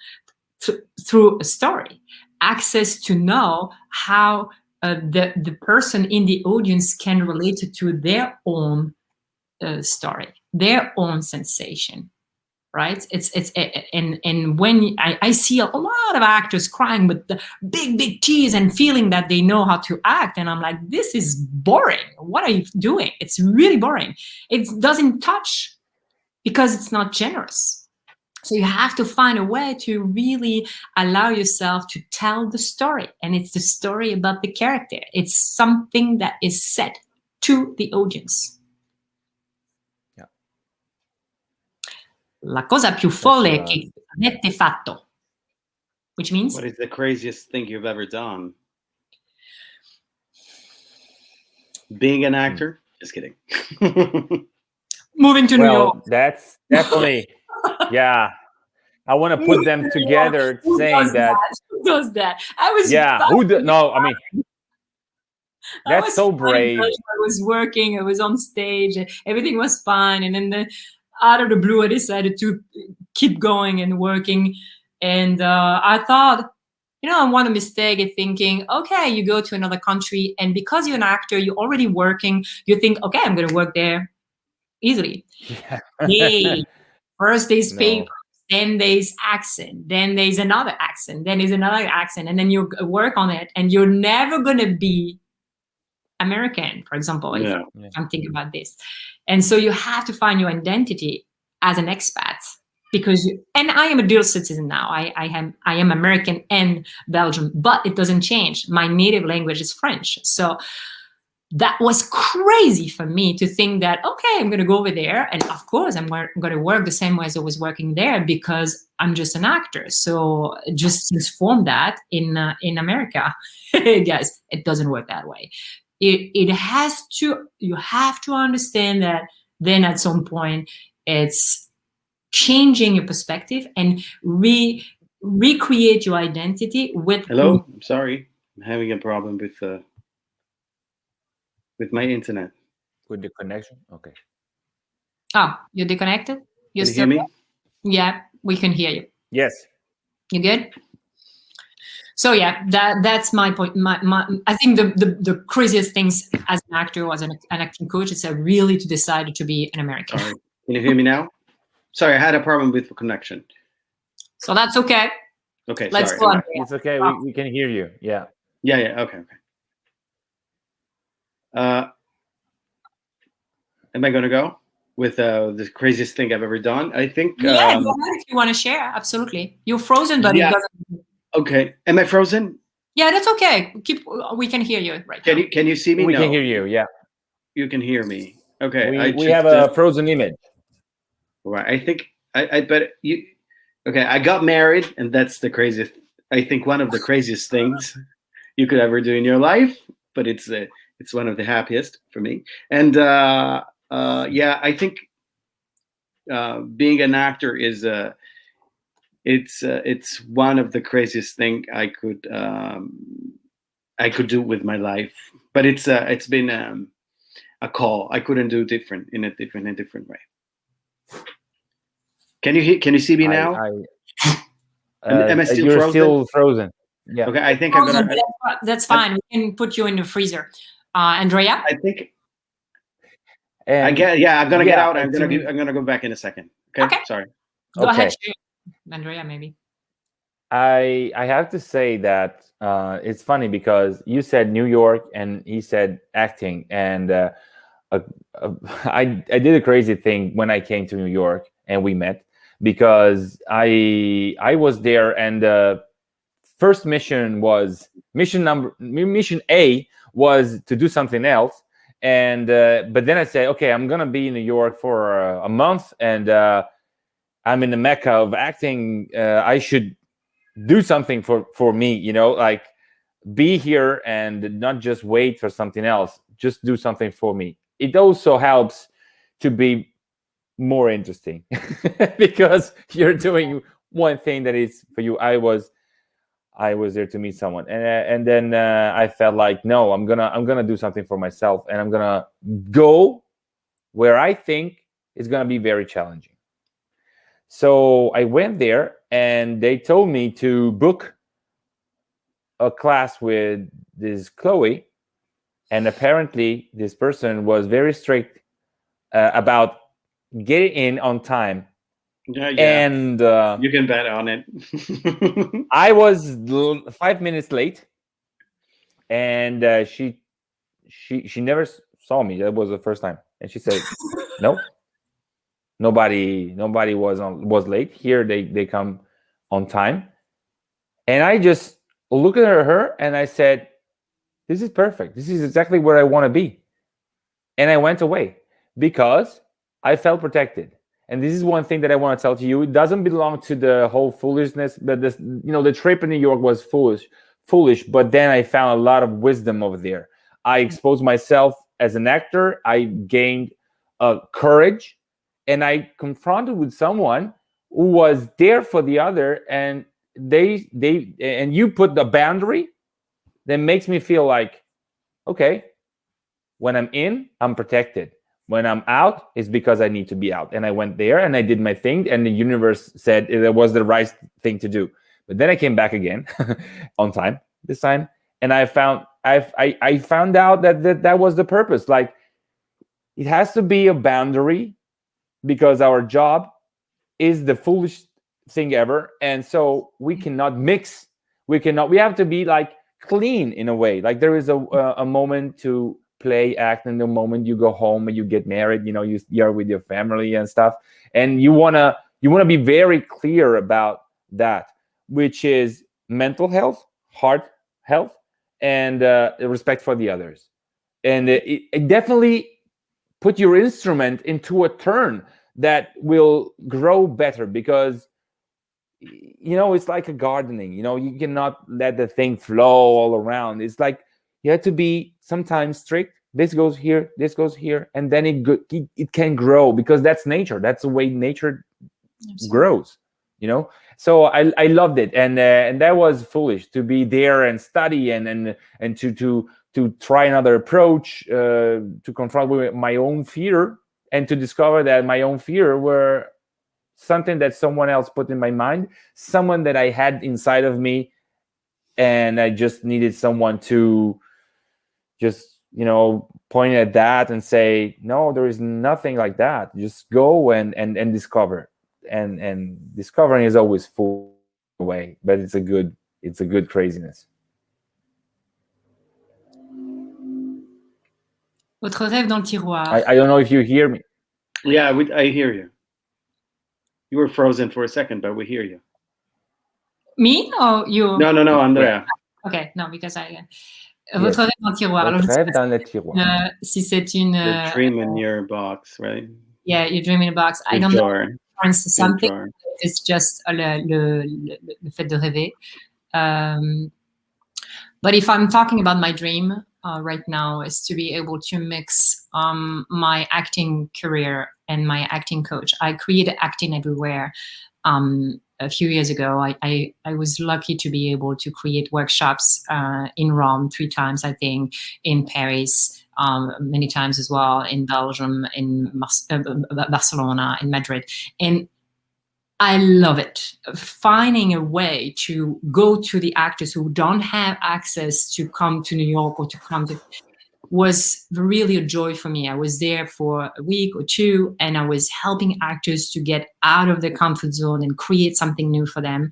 Speaker 1: through a story, access to know how the person in the audience can relate to their own story, their own sensation, right? And when I see a lot of actors crying with the big tears and feeling that they know how to act, and I'm like, this is boring. What are you doing? It's really boring. It doesn't touch because it's not generous. So you have to find a way to really allow yourself to tell the story. And it's the story about the character. It's something that is said to the audience.
Speaker 3: Yeah.
Speaker 1: La cosa più folle che avete fatto. Which means?
Speaker 2: What is the craziest thing you've ever done? Being an actor? Just kidding.
Speaker 1: Moving to New York.
Speaker 3: That's definitely... Yeah, I want to put them together, saying that.
Speaker 1: Who does that? I was.
Speaker 3: Yeah, no, I mean, that's so brave.
Speaker 1: I was working. I was on stage. Everything was fine, and then out of the blue, I decided to keep going and working. And I thought, I want a mistake at thinking, okay, you go to another country, and because you're an actor, you're already working. You think, okay, I'm going to work there easily.
Speaker 3: Yeah.
Speaker 1: Hey. First there's paper, then there's accent, then there's another accent, then there's another accent, and then you work on it, and you're never gonna be American, for example, if I'm thinking about this. And so you have to find your identity as an expat, because and I am a dual citizen now. I am American and Belgian, but it doesn't change. My native language is French. So that was crazy for me to think that, okay, I'm going to go over there, and of course I'm going to work the same way as I was working there, because I'm just an actor. So just transform that in America. Guys, it doesn't work that way. You have to understand that then at some point it's changing your perspective and recreate your identity with.
Speaker 2: Hello, I'm sorry, I'm having a problem with my internet.
Speaker 3: With the connection? Okay.
Speaker 1: Oh, you're disconnected?
Speaker 2: Can you hear me?
Speaker 1: Yeah, we can hear you.
Speaker 3: Yes.
Speaker 1: You good? So yeah, that's my point. I think the craziest things as an actor or as an acting coach is really to decide to be an American.
Speaker 2: Sorry. Can you hear me now? Sorry, I had a problem with the connection.
Speaker 1: So that's okay.
Speaker 2: Okay,
Speaker 1: Let's
Speaker 2: sorry.
Speaker 1: go on.
Speaker 3: It's okay. We can hear you. Yeah.
Speaker 2: Yeah. Okay. Am I going to go with the craziest thing I've ever done? I think.
Speaker 1: Yeah, go ahead if you want to share. Absolutely. You're frozen, but it doesn't.
Speaker 2: Okay. Am I frozen?
Speaker 1: Yeah, that's okay. We can hear you right now.
Speaker 2: Can you see me?
Speaker 3: We can hear you. Yeah.
Speaker 2: You can hear me. Okay.
Speaker 3: We have a frozen image.
Speaker 2: Right. I think I bet you. Okay. I got married, and that's the craziest. I think one of the craziest things you could ever do in your life, but it's one of the happiest for me. And I think being an actor is it's one of the craziest thing I could do with my life. But it's been a call. I couldn't do in a different way. Can you see me now?
Speaker 3: Am I still
Speaker 2: you're
Speaker 3: frozen? Still frozen. Yeah.
Speaker 2: Okay, I think I'm
Speaker 1: frozen,
Speaker 2: gonna.
Speaker 1: but that's fine. We can put you in the freezer. Andrea?
Speaker 2: I think I
Speaker 3: And
Speaker 2: get. Yeah, I'm gonna get out.
Speaker 3: and to me,
Speaker 2: I'm gonna go back in a second. Okay,
Speaker 1: Okay.
Speaker 2: sorry.
Speaker 1: Go ahead,
Speaker 3: okay.
Speaker 1: Shay. Andrea, maybe.
Speaker 3: I have to say that it's funny because you said New York and he said acting, and I did a crazy thing when I came to New York and we met, because I was there, and the first mission A was to do something else, and but then I said, okay, I'm gonna be in New York for a month, and I'm in the mecca of acting. I should do something for me, you know, like be here and not just wait for something else, just do something for me. It also helps to be more interesting because you're doing one thing that is for you. I was there to meet someone, and then I felt like, no, I'm gonna do something for myself, and I'm gonna go where I think is gonna be very challenging. So I went there, and they told me to book a class with this Chloe, and apparently this person was very strict about getting in on time.
Speaker 2: Yeah.
Speaker 3: And
Speaker 2: you can bet on it.
Speaker 3: I was 5 minutes late, and she never saw me. That was the first time, and she said, "No, nobody was late here. They come on time." And I just looked at her and I said, "This is perfect. This is exactly where I want to be." And I went away because I felt protected. And this is one thing that I want to tell to you. It doesn't belong to the whole foolishness, but this, you know, the trip in New York was foolish. But then I found a lot of wisdom over there. I exposed myself as an actor. I gained courage, and I confronted with someone who was there for the other, and and you put the boundary that makes me feel like, okay, when I'm in, I'm protected. When I'm out, it's because I need to be out. And I went there and I did my thing, and the universe said it was the right thing to do. But then I came back again on time this time, and I found out that was the purpose. Like, it has to be a boundary, because our job is the foolish thing ever, and so we cannot mix. We have to be like clean in a way. Like, there is a moment to play, act, and the moment you go home and you get married, you know, you're with your family and stuff, and you wanna be very clear about that, which is mental health, heart health, and respect for the others. And it definitely put your instrument into a turn that will grow better, because, you know, it's like a gardening. You know, you cannot let the thing flow all around. It's like you have to be sometimes strict. This goes here, and then it can grow, because that's nature. That's the way nature grows. You know, so I loved it, and that was foolish to be there and study and to try another approach, to confront with my own fear, and to discover that my own fear were something that someone else put in my mind, someone that I had inside of me, and I just needed someone to just, you know, point at that and say, no, there is nothing like that. Just go and discover. And discovering is always full away, but it's a good craziness.
Speaker 1: Autre rêve dans le tiroir.
Speaker 3: I don't know if you hear me.
Speaker 2: Yeah, I hear you. You were frozen for a second, but we hear you.
Speaker 1: Me or you?
Speaker 2: No, Andrea.
Speaker 1: Okay, no, because Votre rêve dans le tiroir.
Speaker 3: Votre rêve dans le tiroir.
Speaker 1: Si c'est une...
Speaker 2: The dream in your box, right?
Speaker 1: Yeah, you dream in a box. I don't know. For instance, something is just le fait de rêver. But if I'm talking about my dream right now, is to be able to mix my acting career and my acting coach. I created Acting Everywhere a few years ago. I was lucky to be able to create workshops in Rome 3 times, I think, in Paris many times as well, in Belgium, in Barcelona, in Madrid. And I love it. Finding a way to go to the actors who don't have access to come to New York or to come to was really a joy for me. I was there for a week or two, and I was helping actors to get out of their comfort zone and create something new for them.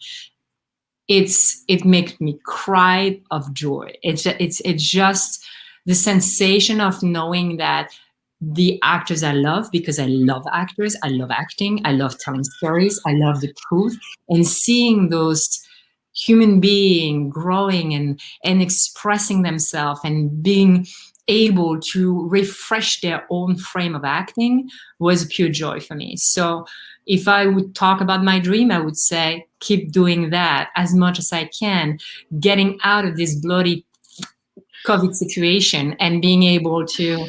Speaker 1: It makes me cry of joy. It's just the sensation of knowing that the actors I love, because I love actors, I love acting, I love telling stories, I love the truth, and seeing those human being growing and expressing themselves and being able to refresh their own frame of acting was pure joy for me. So if I would talk about my dream, I would say keep doing that as much as I can, getting out of this bloody COVID situation and being able to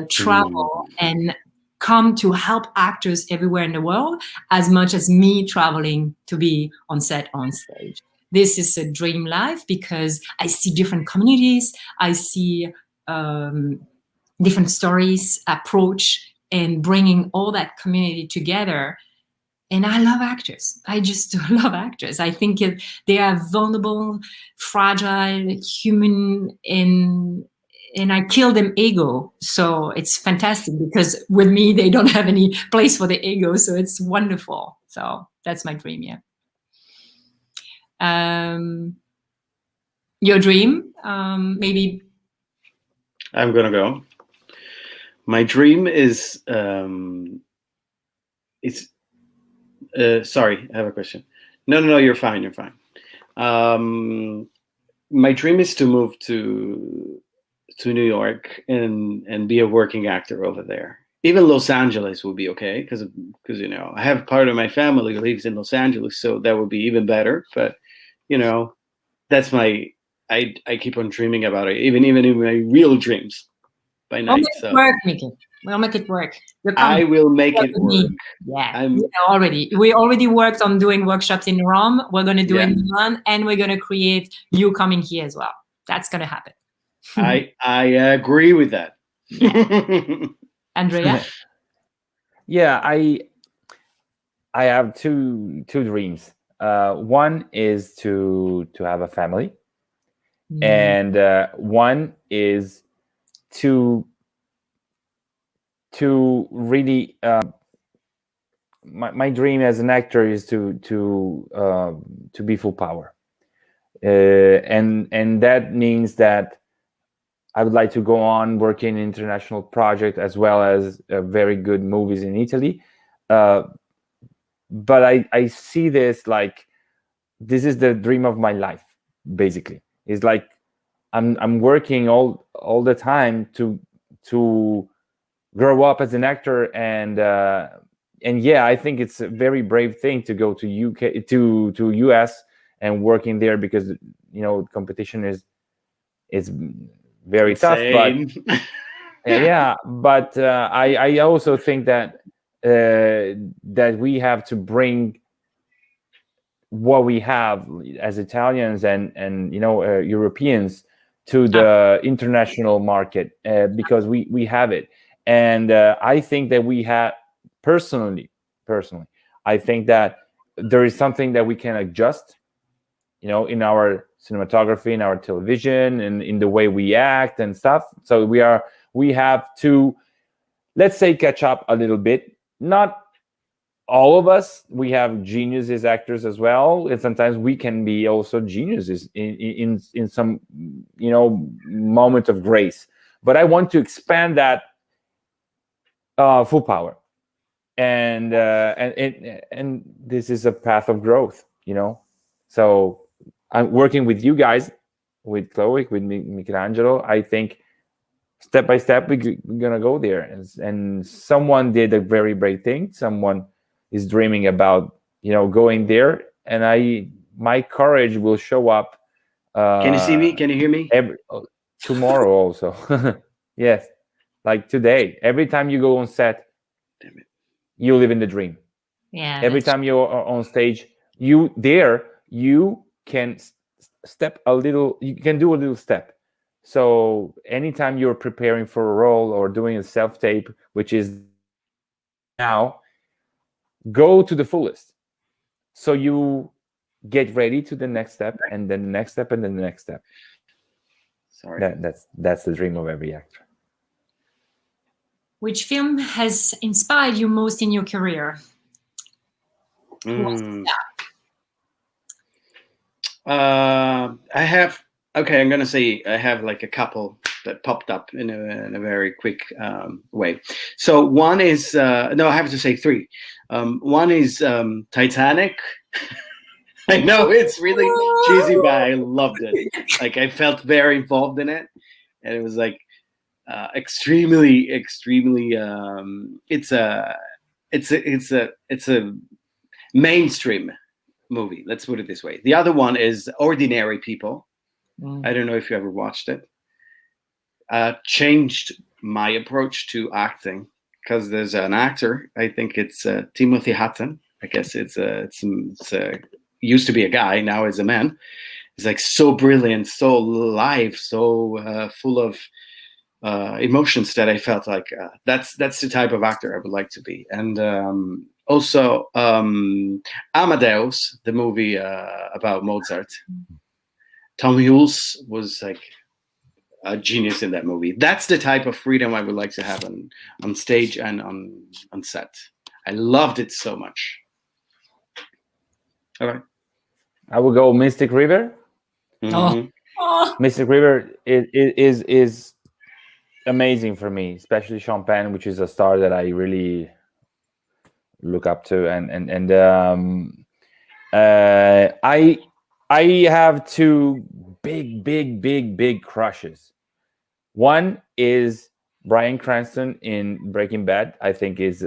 Speaker 1: travel and come to help actors everywhere in the world as much as me traveling to be on set, on stage. This is a dream life because I see different communities, I see different stories, approach, and bringing all that community together. And I love actors. I just love actors. I think they are vulnerable, fragile, human, and I kill them ego. So it's fantastic because with me, they don't have any place for the ego. So it's wonderful. So that's my dream, yeah. Your dream, maybe.
Speaker 2: I'm gonna go. My dream is sorry, I have a question. No, you're fine. You're fine. My dream is to move to New York and be a working actor over there. Even Los Angeles would be okay because you know I have part of my family who lives in Los Angeles, so that would be even better. But you know, that's my I keep on dreaming about it, even in my real dreams by night.
Speaker 1: We'll make it work, Mickey. We'll make it work.
Speaker 2: I will make it work.
Speaker 1: Yeah, you know, already. We already worked on doing workshops in Rome. We're going to do it in Milan, and we're going to create you coming here as well. That's going to happen.
Speaker 2: I agree with that.
Speaker 1: Andrea?
Speaker 3: Yeah, I have two dreams. One is to have a family, and one is to really my dream as an actor is to be full power, and that means that I would like to go on working in international project as well as very good movies in Italy. But I see this like this is the dream of my life. Basically, it's like I'm working all the time to grow up as an actor, and yeah, I think it's a very brave thing to go to UK to US and working there because you know competition is very tough. But yeah, but I also think that that we have to bring what we have as Italians and you know Europeans to the international market because we have it, and I think that we have personally I think that there is something that we can adjust, you know, in our cinematography, in our television, and in the way we act and stuff. So we have to, let's say, catch up a little bit. Not all of us, we have geniuses actors as well, and sometimes we can be also geniuses in some, you know, moment of grace. But I want to expand that full power, and this is a path of growth, you know. So I'm working with you guys, with Chloe, with Michelangelo. I think step by step we're gonna go there, and someone did a very brave thing. Someone is dreaming about, you know, going there, and my courage will show up.
Speaker 2: Can you see me? Can you hear me?
Speaker 3: Tomorrow also. Yes, like today. Every time you go on set, you live in the dream.
Speaker 1: Yeah.
Speaker 3: Every time you're on stage, you can step a little. You can do a little step. So anytime you're preparing for a role or doing a self-tape, which is now, go to the fullest. so you get ready to the next step, and then the next step, and then the next step.
Speaker 2: Sorry.
Speaker 3: That's the dream of every actor.
Speaker 1: Which film has inspired you most in your career?
Speaker 2: I have, okay, I'm gonna say I have like a couple that popped up in a very quick way. So one is, no, I have to say three. One is Titanic. I know it's really cheesy, but I loved it. Like, I felt very involved in it, and it was like extremely. It's a mainstream movie. Let's put it this way. The other one is Ordinary People. I don't know if you ever watched it. Changed my approach to acting, because there's an actor. I think it's Timothy Hutton. I guess it's used to be a guy, now is a man. He's like so brilliant, so live, so full of emotions that I felt like that's the type of actor I would like to be. And also Amadeus, the movie about Mozart. Tom Hulce was like a genius in that movie. That's the type of freedom I would like to have on stage and on set. I loved it so much. All right.
Speaker 3: I will go Mystic River. Mystic River is amazing for me, especially Champagne, which is a star that I really look up to, and I have two big crushes. One is Bryan Cranston in Breaking Bad. I think is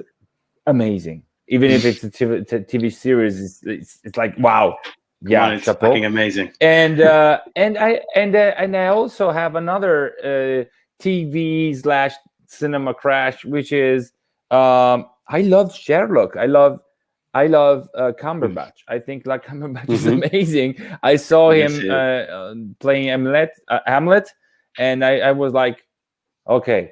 Speaker 3: amazing, even if it's a TV series. It's like, wow. Yeah,
Speaker 2: it's fucking amazing.
Speaker 3: And I also have another TV/cinema crash, which is I love Sherlock. I love Cumberbatch. I think like Cumberbatch is amazing. I saw him playing Hamlet, and I was like, okay,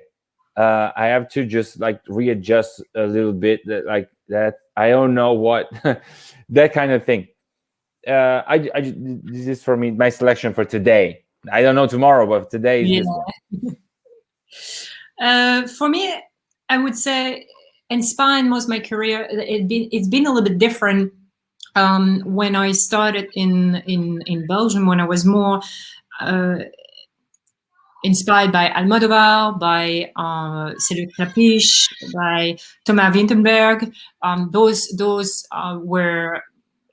Speaker 3: I have to just like readjust a little bit. Like that, I don't know what that kind of thing. This is for me, my selection for today. I don't know tomorrow, but today is this
Speaker 1: one. For me, I would say inspired most my career. It's been a little bit different when I started in Belgium, when I was more inspired by Almodovar, by Cédric Klapisch, by Thomas Vinterberg. Those were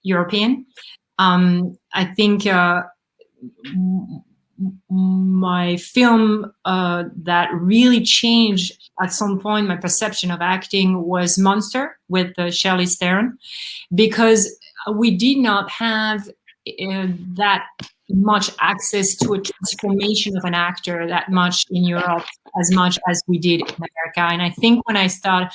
Speaker 1: European. I think my film that really changed at some point my perception of acting was Monster with Charlize Theron, because we did not have that much access to a transformation of an actor that much in Europe as much as we did in America. And I think when I started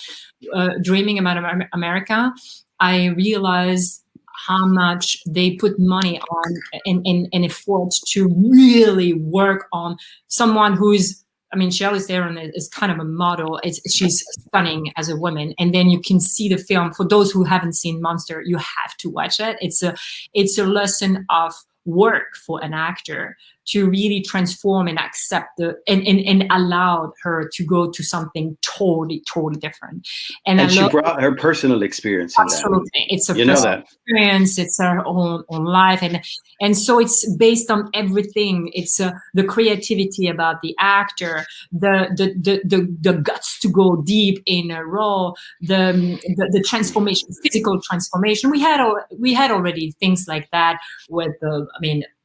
Speaker 1: dreaming about America, I realized how much they put money on and effort to really work on someone who's, I mean, Charlize Theron is kind of a model. She's stunning as a woman. And then you can see the film. For those who haven't seen Monster, you have to watch it. It's a lesson of work for an actor to really transform and accept and allowed her to go to something totally different. And
Speaker 2: she brought her personal experience.
Speaker 1: Absolutely, it's a personal experience. It's her own life, and so it's based on everything. It's the creativity about the actor, the guts to go deep in a role, the transformation, physical transformation. We had already things like that with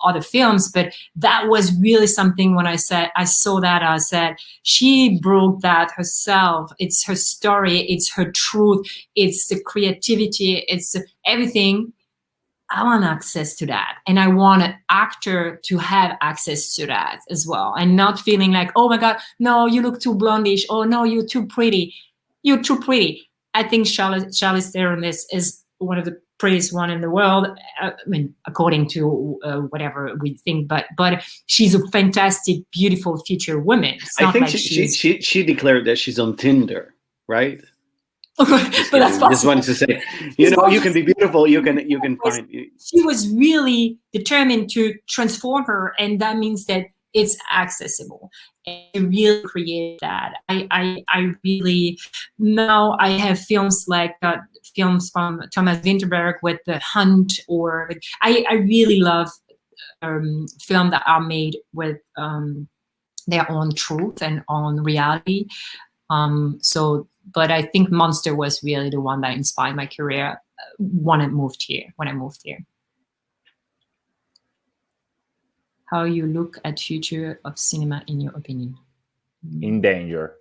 Speaker 1: other films, but that was really something. When I saw that, I said, she broke that herself. It's her story, it's her truth, it's the creativity, it's everything. I want access to that, and I want an actor to have access to that as well, and not feeling like, oh my God, no, you look too blondish, oh no, you're too pretty. I think Charlize Theron is one of the prettiest one in the world. I mean, according to whatever we think, but she's a fantastic, beautiful future woman.
Speaker 2: I think she declared that she's on Tinder, right? Just
Speaker 1: But that's
Speaker 2: kidding. Just
Speaker 1: possible.
Speaker 2: wanted to say, you know, you can be beautiful. You can find.
Speaker 1: She was really determined to transform her, and that means that it's accessible. And to really create that, I really, now I have films like films from Thomas Vinterberg with The Hunt, or like, I really love films that are made with their own truth and own reality. So, but I think Monster was really the one that inspired my career when I moved here. How you look at future of cinema, in your opinion?
Speaker 3: In danger.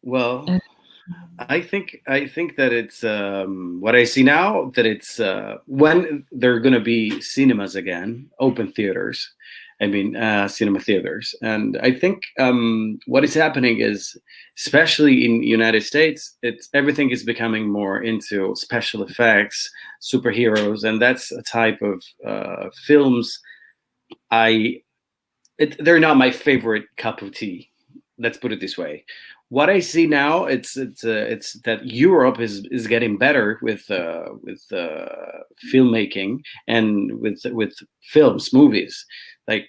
Speaker 2: Well, I think that it's what I see now, that it's when there are going to be cinemas again, open theaters. I mean, cinema theaters, and I think what is happening is, especially in United States, everything is becoming more into special effects, superheroes, and that's a type of films. They're not my favorite cup of tea. Let's put it this way. What I see now, it's that Europe is getting better with filmmaking and with films, movies, like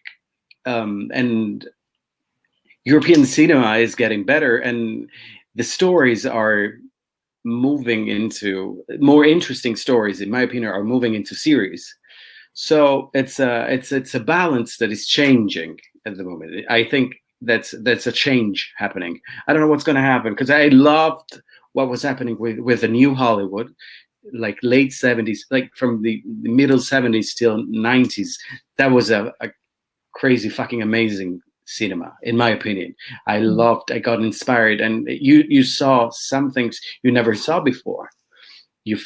Speaker 2: and European cinema is getting better, and the stories are moving into more interesting stories. In my opinion, are moving into series. So it's a balance that is changing at the moment. I think that's a change happening. I don't know what's going to happen, because I loved what was happening with the new Hollywood, like late 70s, like from the middle 70s till 90s. That was a crazy fucking amazing cinema, in my opinion. I got inspired, and you saw some things you never saw before. You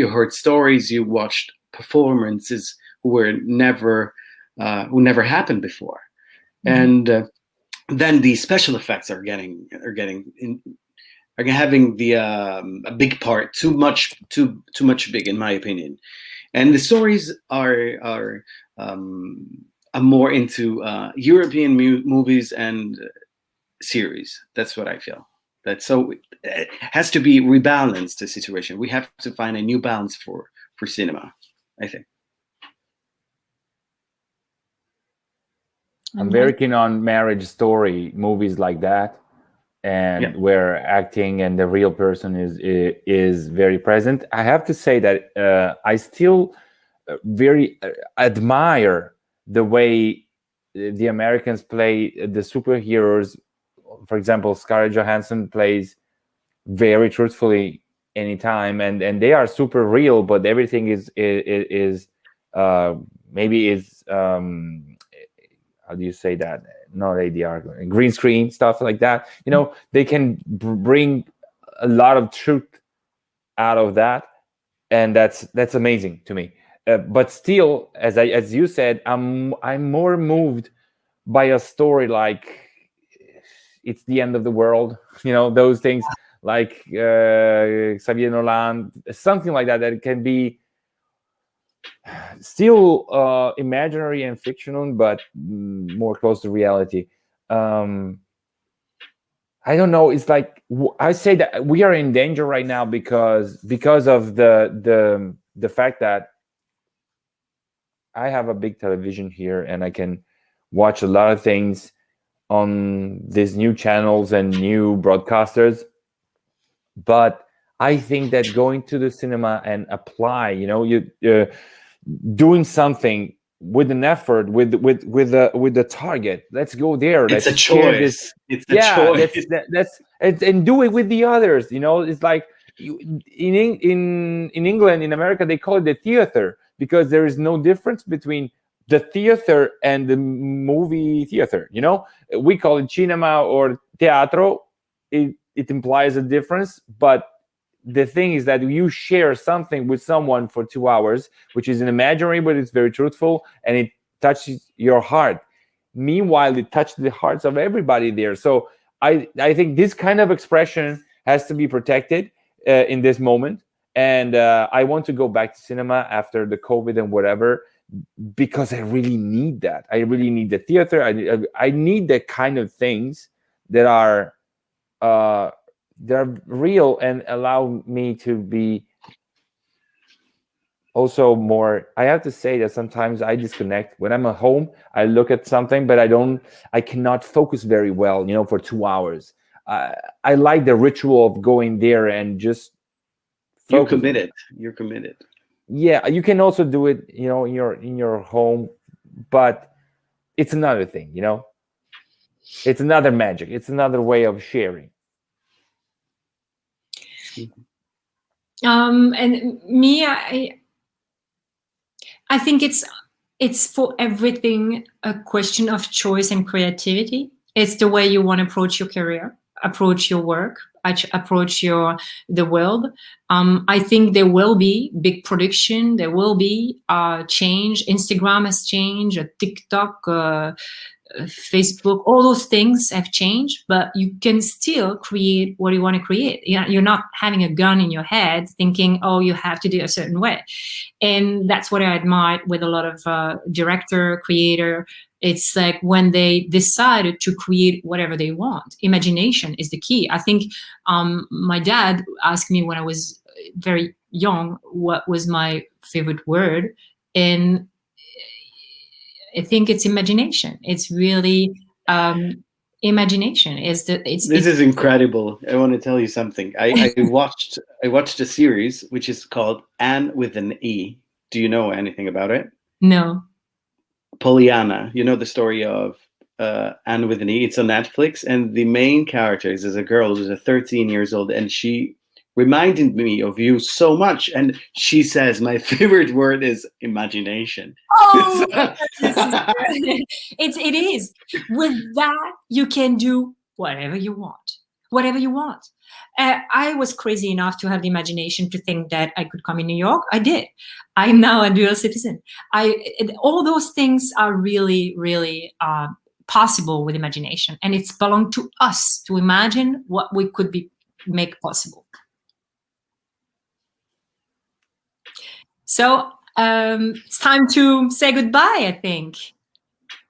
Speaker 2: heard stories, you watched performances who never happened before. And then the special effects are having the a big part, too much big, in my opinion. And the stories are more into European movies and series. That's what I feel. So it has to be rebalanced, the situation. We have to find a new balance for cinema, I think.
Speaker 3: I'm very keen on marriage story movies like that, and where acting and the real person is very present. I have to say that I still very admire the way the Americans play the superheroes. For example, Scarlett Johansson plays very truthfully anytime, and they are super real, but everything is how do you say that? Not ADR, green screen, stuff like that. You know, they can bring a lot of truth out of that, and that's amazing to me. But still, as you said, I'm more moved by a story like it's the end of the world. You know, those things like Xavier Nolan, something like that. That can be still imaginary and fictional, but more close to reality. I don't know. It's like I say that we are in danger right now because of the fact that I have a big television here and I can watch a lot of things on these new channels and new broadcasters. But I think that going to the cinema and apply, you know, doing something with an effort, with the target. Let's go there.
Speaker 2: It's
Speaker 3: let's
Speaker 2: a choice. It's a choice.
Speaker 3: That's and do it with the others. You know, it's like in England, in America, they call it the theater because there is no difference between the theater and the movie theater. You know, we call it cinema or teatro. It implies a difference, but the thing is that you share something with someone for 2 hours, which is an imaginary, but it's very truthful, and it touches your heart. Meanwhile, it touched the hearts of everybody there. So I think this kind of expression has to be protected in this moment. And I want to go back to cinema after the COVID and whatever, because I really need that. I really need the theater. I need the kind of things that are they're real and allow me to be also more. I have to say that sometimes I disconnect when I'm at home. I look at something, but I cannot focus very well, for 2 hours. I like the ritual of going there and just
Speaker 2: You're
Speaker 3: focus.
Speaker 2: committed.
Speaker 3: Yeah, you can also do it, in your home, but it's another thing, it's another magic. It's another way of sharing.
Speaker 1: And me, I think it's for everything a question of choice and creativity. It's the way you want to approach your career, approach your work, approach the world. I think there will be big production. There will be change. Instagram has changed. TikTok, Facebook, all those things have changed, but you can still create what you want to create. You're not having a gun in your head thinking, oh, you have to do a certain way. And that's what I admire with a lot of director, creator. It's like when they decided to create whatever they want. Imagination is the key. I think my dad asked me when I was very young what was my favorite word, and I think it's imagination. It's really imagination. This
Speaker 2: is incredible. I want to tell you something. I watched a series which is called Anne with an E. Do you know anything about it?
Speaker 1: No.
Speaker 2: Pollyanna. You know the story of Anne with an E. It's on Netflix, and the main character is a girl who's 13 years old, and she reminded me of you so much. And she says my favorite word is imagination.
Speaker 1: Oh, it is. With that, you can do whatever you want. Whatever you want. I was crazy enough to have the imagination to think that I could come in New York. I did. I'm now a dual citizen. All those things are really, really possible with imagination, and it's belong to us to imagine what we could make possible. So it's time to say goodbye, I think.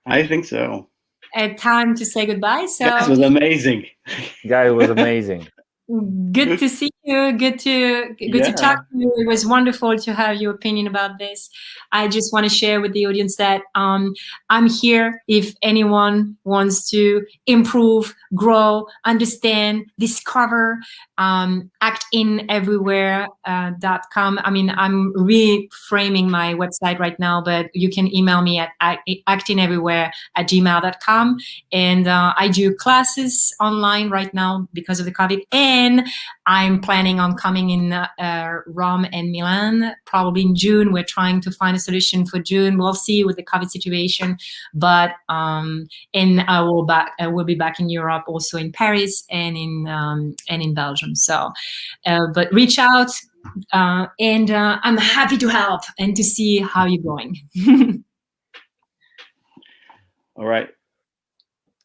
Speaker 2: I think so.
Speaker 1: Time to say goodbye. So
Speaker 2: that was amazing.
Speaker 3: Guy, it was amazing.
Speaker 1: Good to see you. Good to talk to you. It was wonderful to have your opinion about this. I just want to share with the audience that I'm here if anyone wants to improve, grow, understand, discover. actineverywhere.com. I mean, I'm reframing my website right now, but you can email me at actineverywhere@gmail.com. And I do classes online right now because of the COVID. And I'm planning on coming in Rome and Milan, probably in June. We're trying to find a solution for June. We'll see with the COVID situation. But and I will be back in Europe, also in Paris and in Belgium. So, but reach out, and I'm happy to help and to see how you're going.
Speaker 2: All right.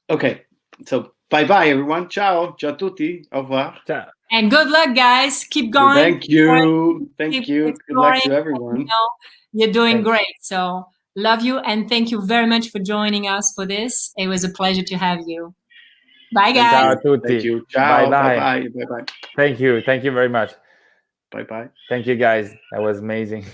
Speaker 2: Okay. So bye everyone. Ciao. Ciao a tutti. Au revoir.
Speaker 3: Ciao.
Speaker 1: And good luck, guys. Keep going.
Speaker 2: Thank you. Thank you. Good luck to everyone.
Speaker 1: You're doing great. So love you, and thank you very much for joining us for this. It was a pleasure to have you. Bye, guys.
Speaker 3: Ciao a tutti.
Speaker 2: Thank you. Ciao.
Speaker 3: Bye-bye.
Speaker 2: Bye-bye.
Speaker 3: Thank you. Thank you very much.
Speaker 2: Bye-bye.
Speaker 3: Thank you, guys. That was amazing.